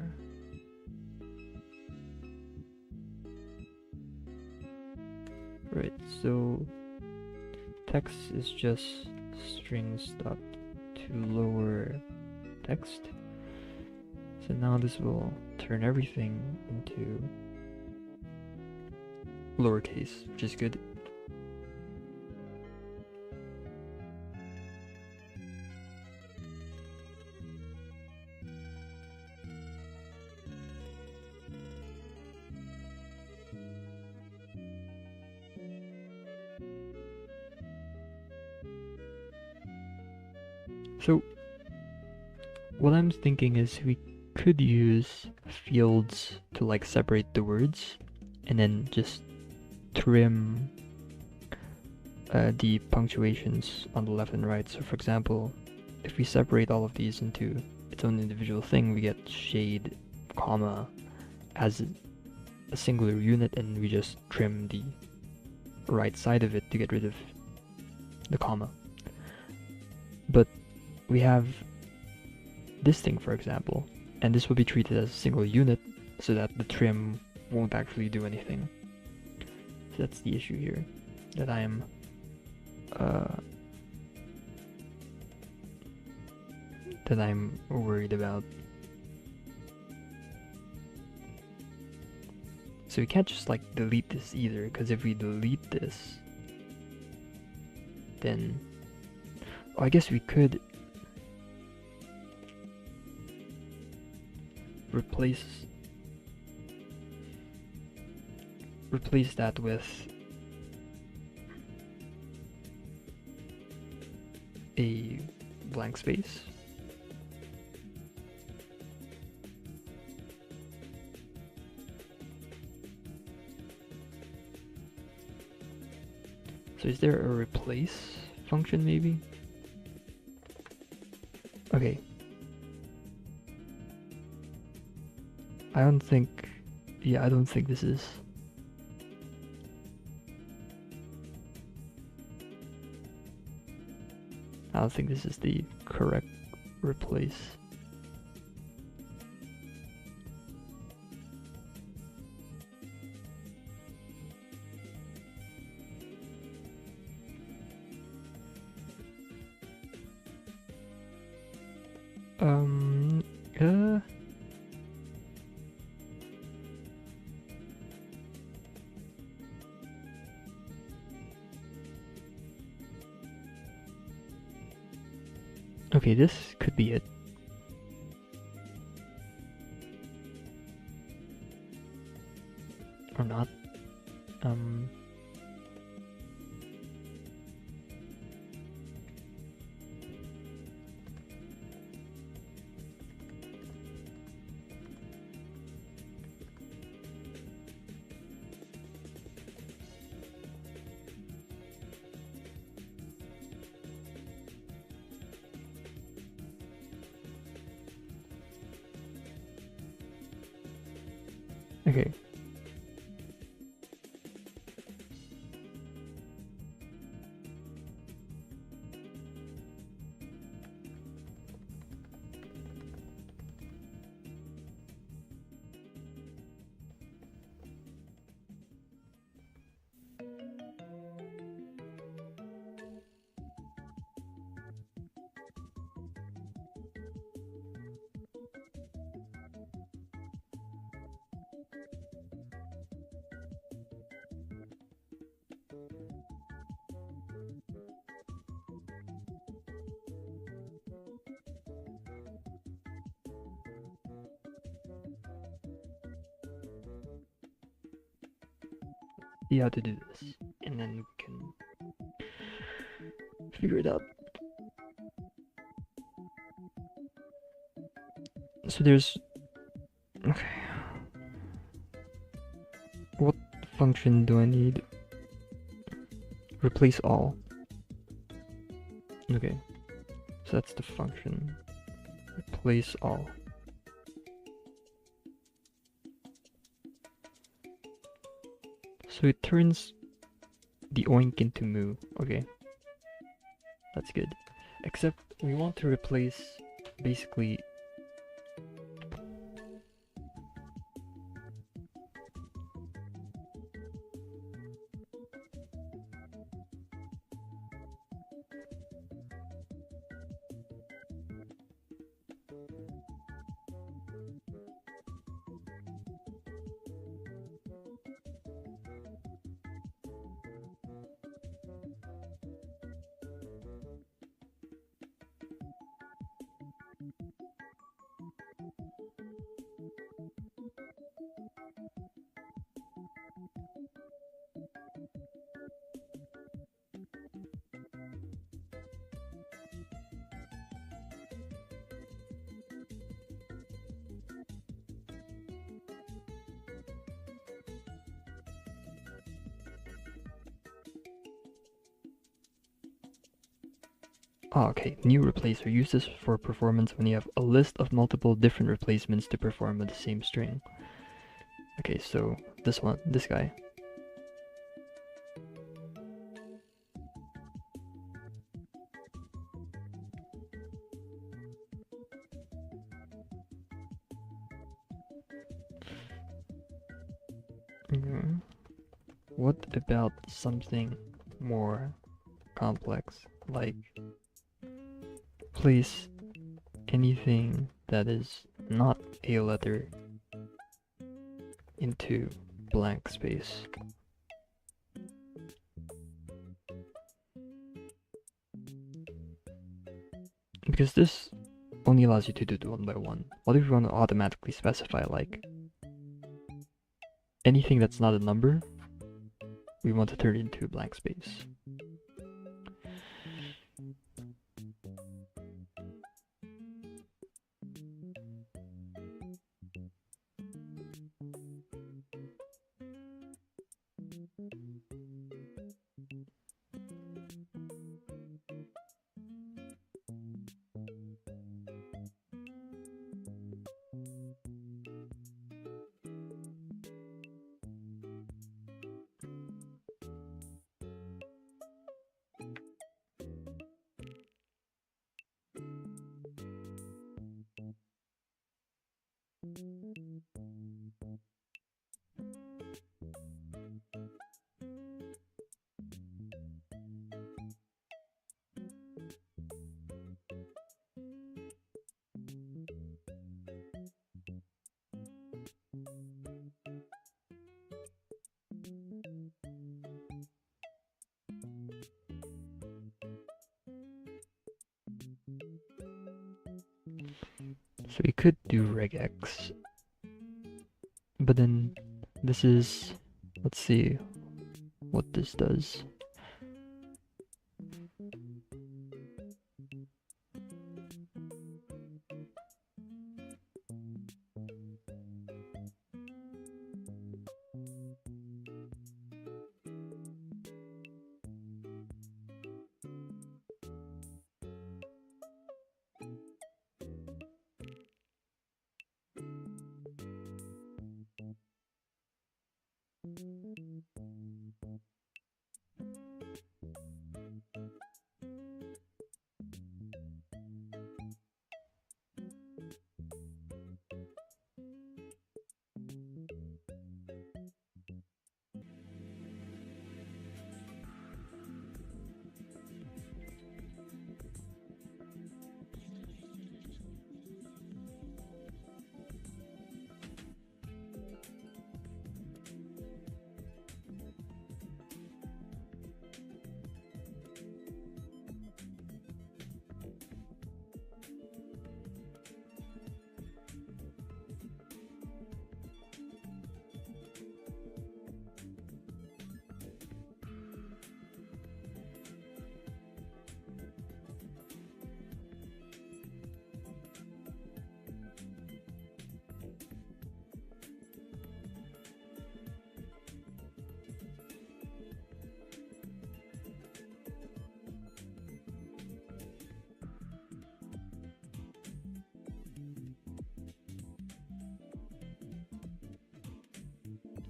S1: Right, so text is just strings dot to lower text. So now this will turn everything into lowercase, which is good. So what I'm thinking is we could use fields to like separate the words and then just trim the punctuations on the left and right. So for example, if we separate all of these into its own individual thing, we get shade, comma as a singular unit, and we just trim the right side of it to get rid of the comma. But we have this thing, for example, and this will be treated as a single unit so that the trim won't actually do anything. So that's the issue here that I am worried about. So we can't just like delete this either, because if we delete this, then I guess we could replace that with a blank space. So is there a replace function maybe? Okay. I don't think this is. I don't think this is the correct replace. Um, uh, okay, this could be it. Or not. Um, okay. See how to do this, and then we can figure it out. So there's, okay, what function do I need? Replace all. Okay, so that's the function. Replace all. So it turns the oink into moo. Okay, that's good. Except we want to replace basically okay, new replacer. Use this for performance when you have a list of multiple different replacements to perform with the same string. Okay, so this one, this guy. What about something more complex, like place anything that is not a letter into blank space? Because this only allows you to do it one by one. What if you want to automatically specify, like, anything that's not a number, we want to turn it into a blank space? So we could do regex, but then this is, let's see what this does.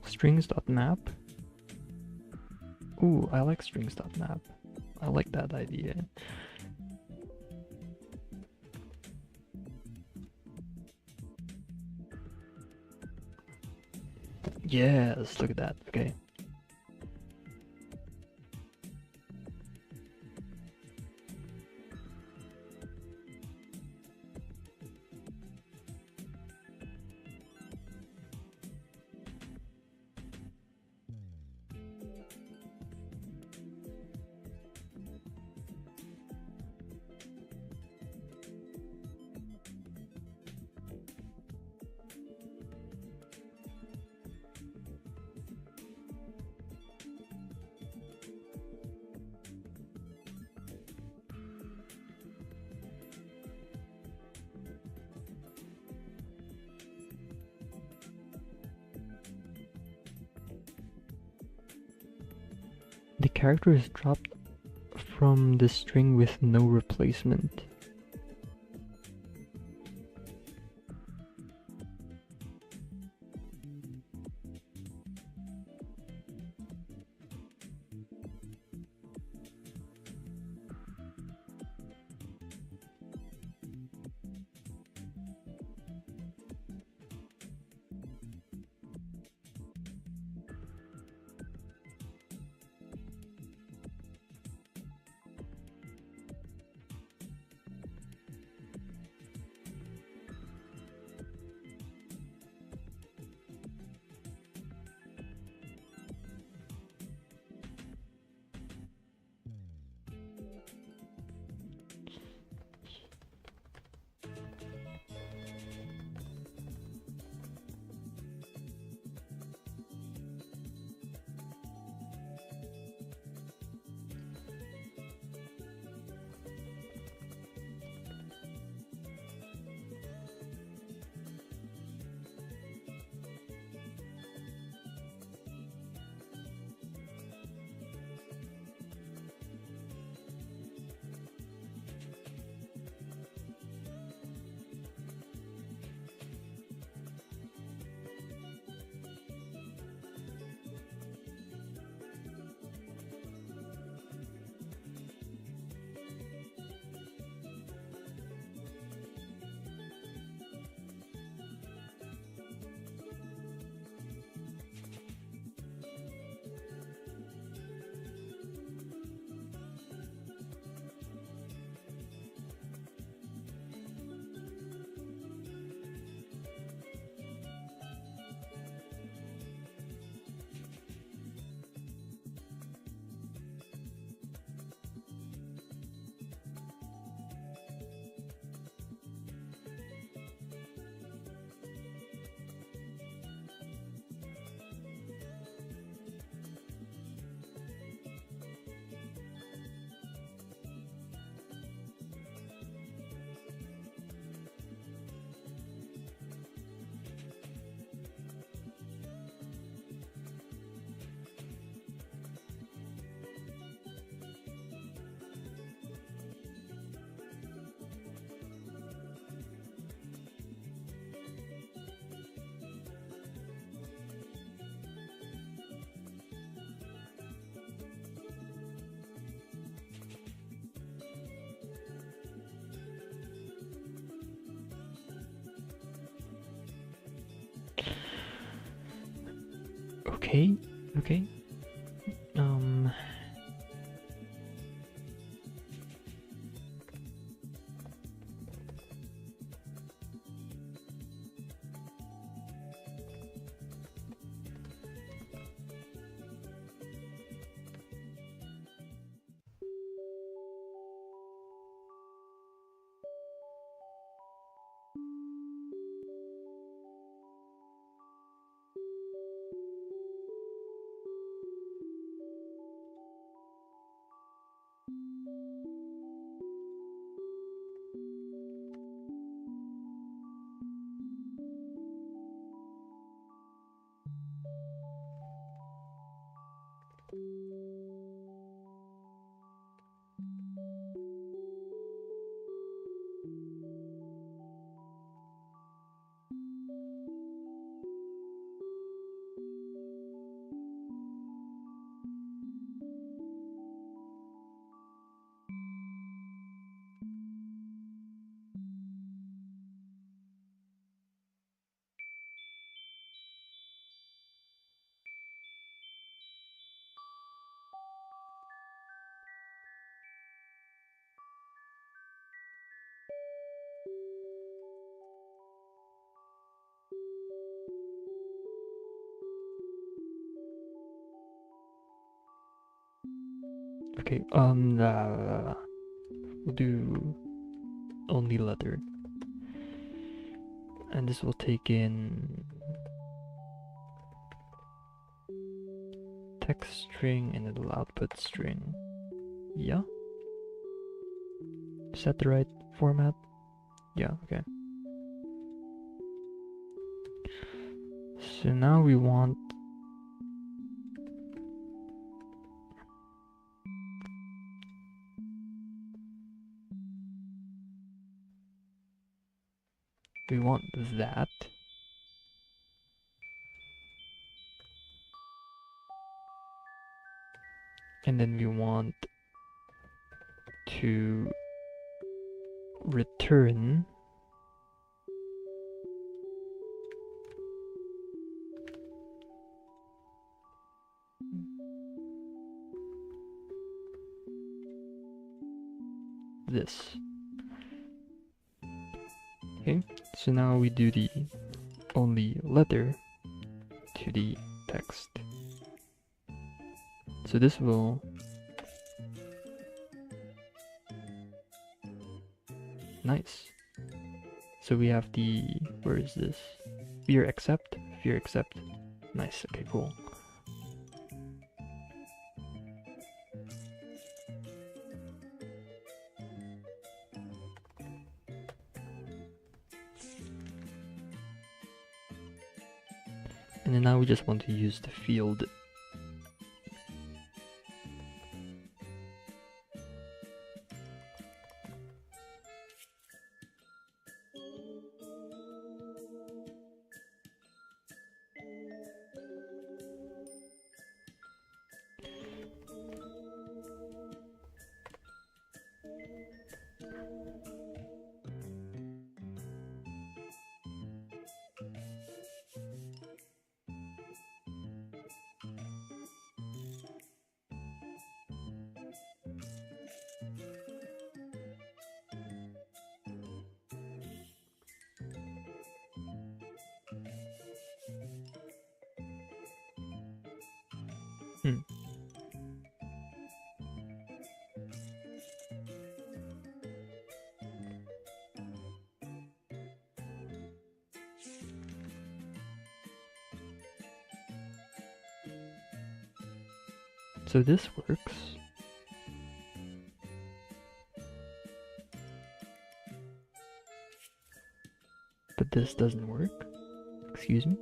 S1: Strings.map. Ooh, I like strings.map. I like that idea. Yes, look at that. Okay. The character is dropped from the string with no replacement. Okay, okay. Um. Okay. We'll do only letter, and this will take in text string and it'll output string. Yeah. Is that the right format? Yeah. Okay. So now we want that, and then we want to return this. Okay, so now we do the only letter to the text. So this will nice. So we have the, where is this? Fear accept. Nice. Okay, cool. And then now we just want to use the field. Hmm. So this works. But this doesn't work. Excuse me.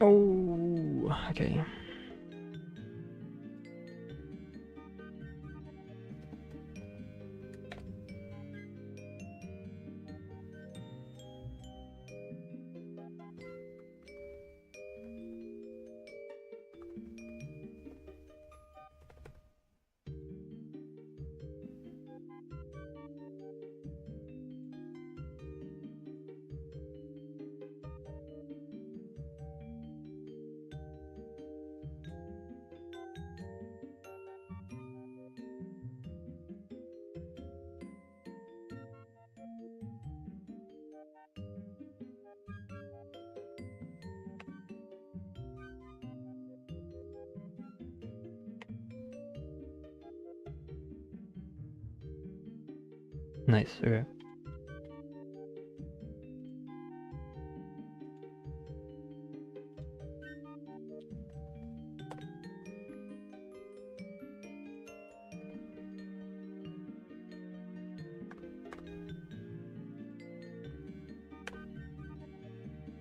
S1: Oh, okay. Nice, okay.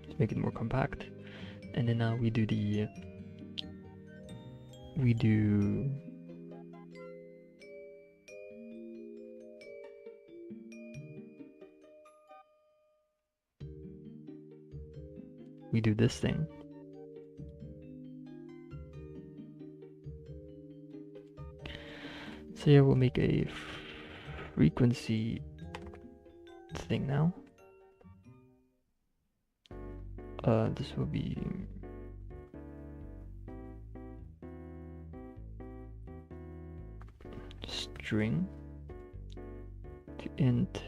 S1: Let's make it more compact. And then now we do this thing. So yeah, we'll make a frequency thing now. This will be string to int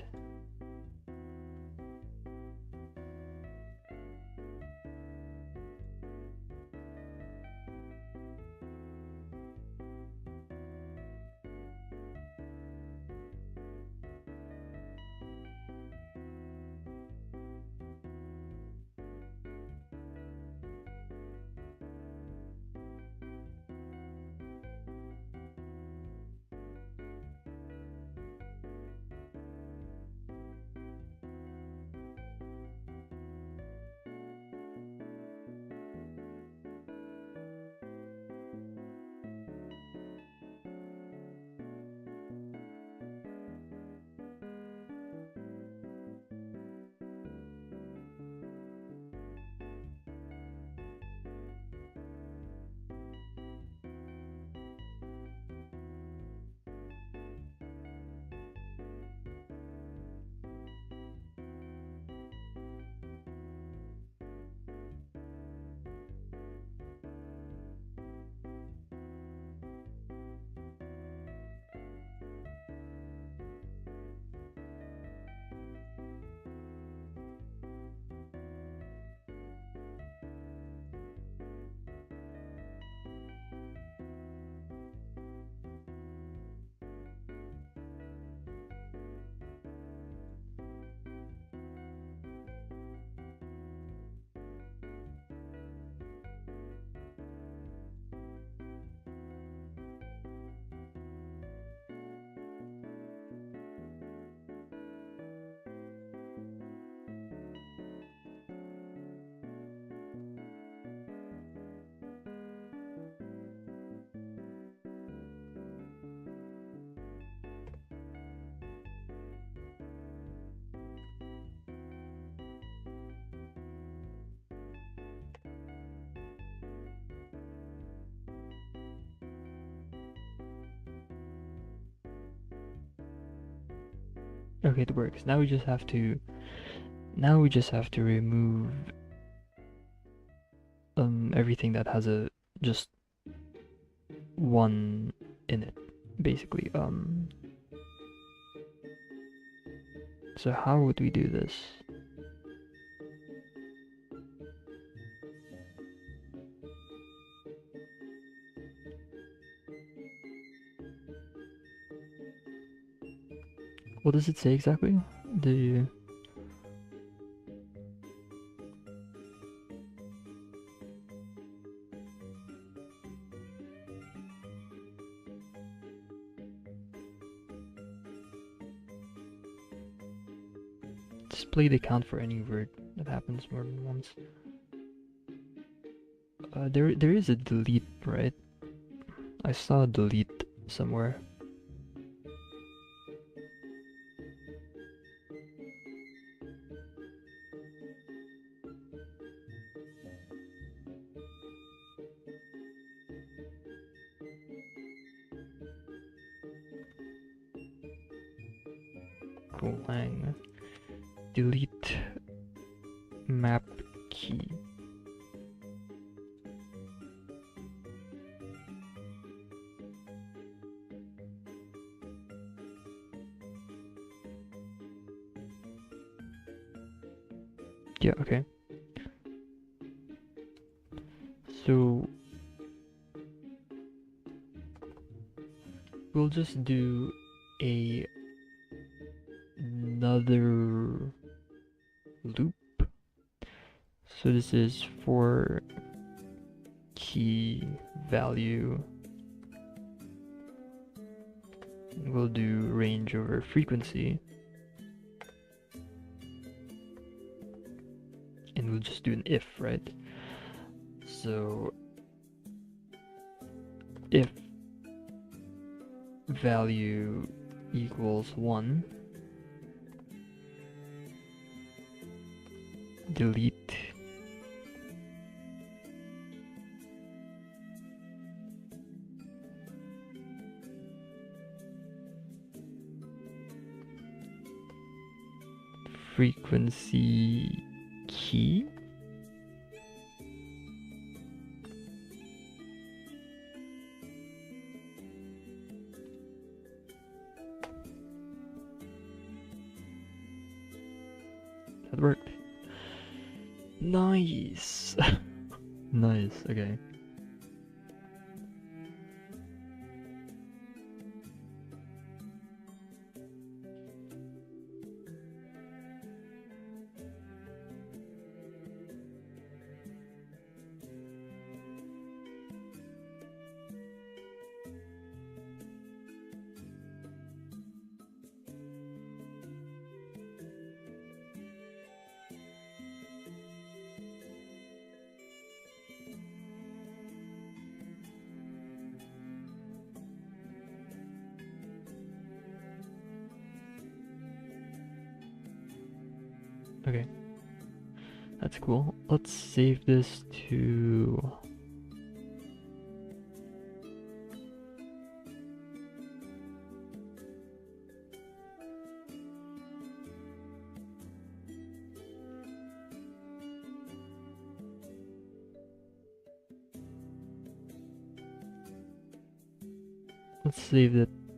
S1: Okay, it works. Now we just have to remove everything that has a just one in it, basically. So how would we do this? What does it say exactly? The display the count for any word that happens more than once. There is a delete, right? I saw a delete somewhere. Golang delete map key. Yeah, okay. So we'll just do another loop. So this is for key value. We'll do range over frequency. And we'll just do an if, right? So if value equals 1, delete frequency key. That worked. Nice. Nice, okay. Okay, that's cool. Let's save this to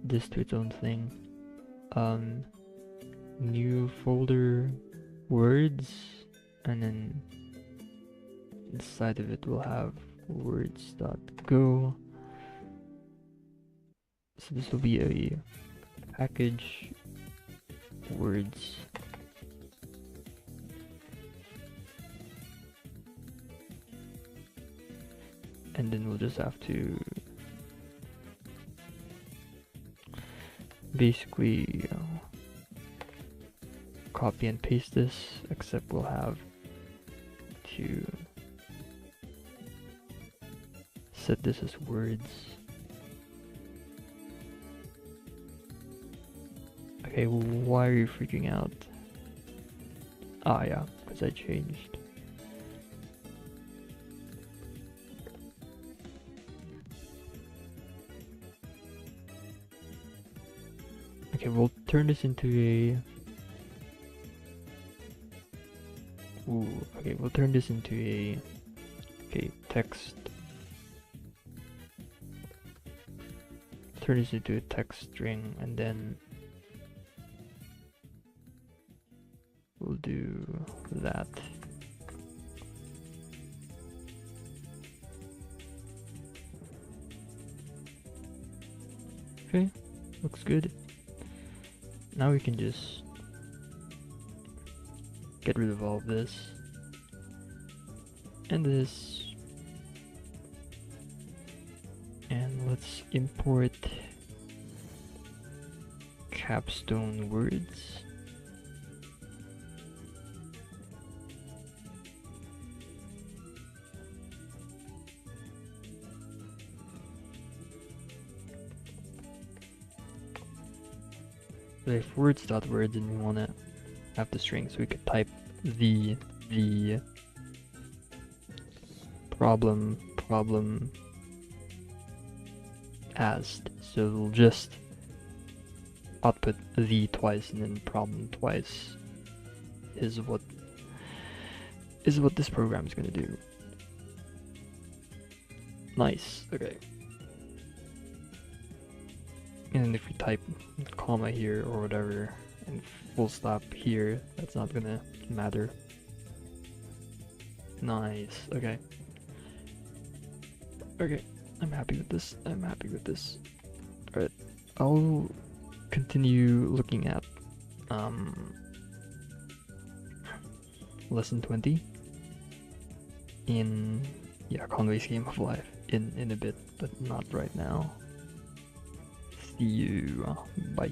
S1: this to its own thing. New folder words, and then inside of it we'll have words.go. So this will be a package words. And then we'll just have to basically copy and paste this, except we'll have to set this as words. Okay, why are you freaking out? Ah, yeah, because I changed. Okay, we'll turn this into a... Ooh, okay, we'll turn this into a... Okay, text. Turn this into a text string, and then we'll do that. Okay, looks good. Now we can just get rid of all of this and this, and let's import capstone words. if words.words and we want to have the string, so we could type the problem asked. So we'll just output the twice and then problem twice is what this program is going to do. Nice. Okay. And if we type comma here or whatever and full stop here, that's not gonna matter. Nice. Okay. Okay. I'm happy with this. I'm happy with this. Alright. I'll continue looking at lesson 20 in Conway's Game of Life in a bit, but not right now. See you. Bye.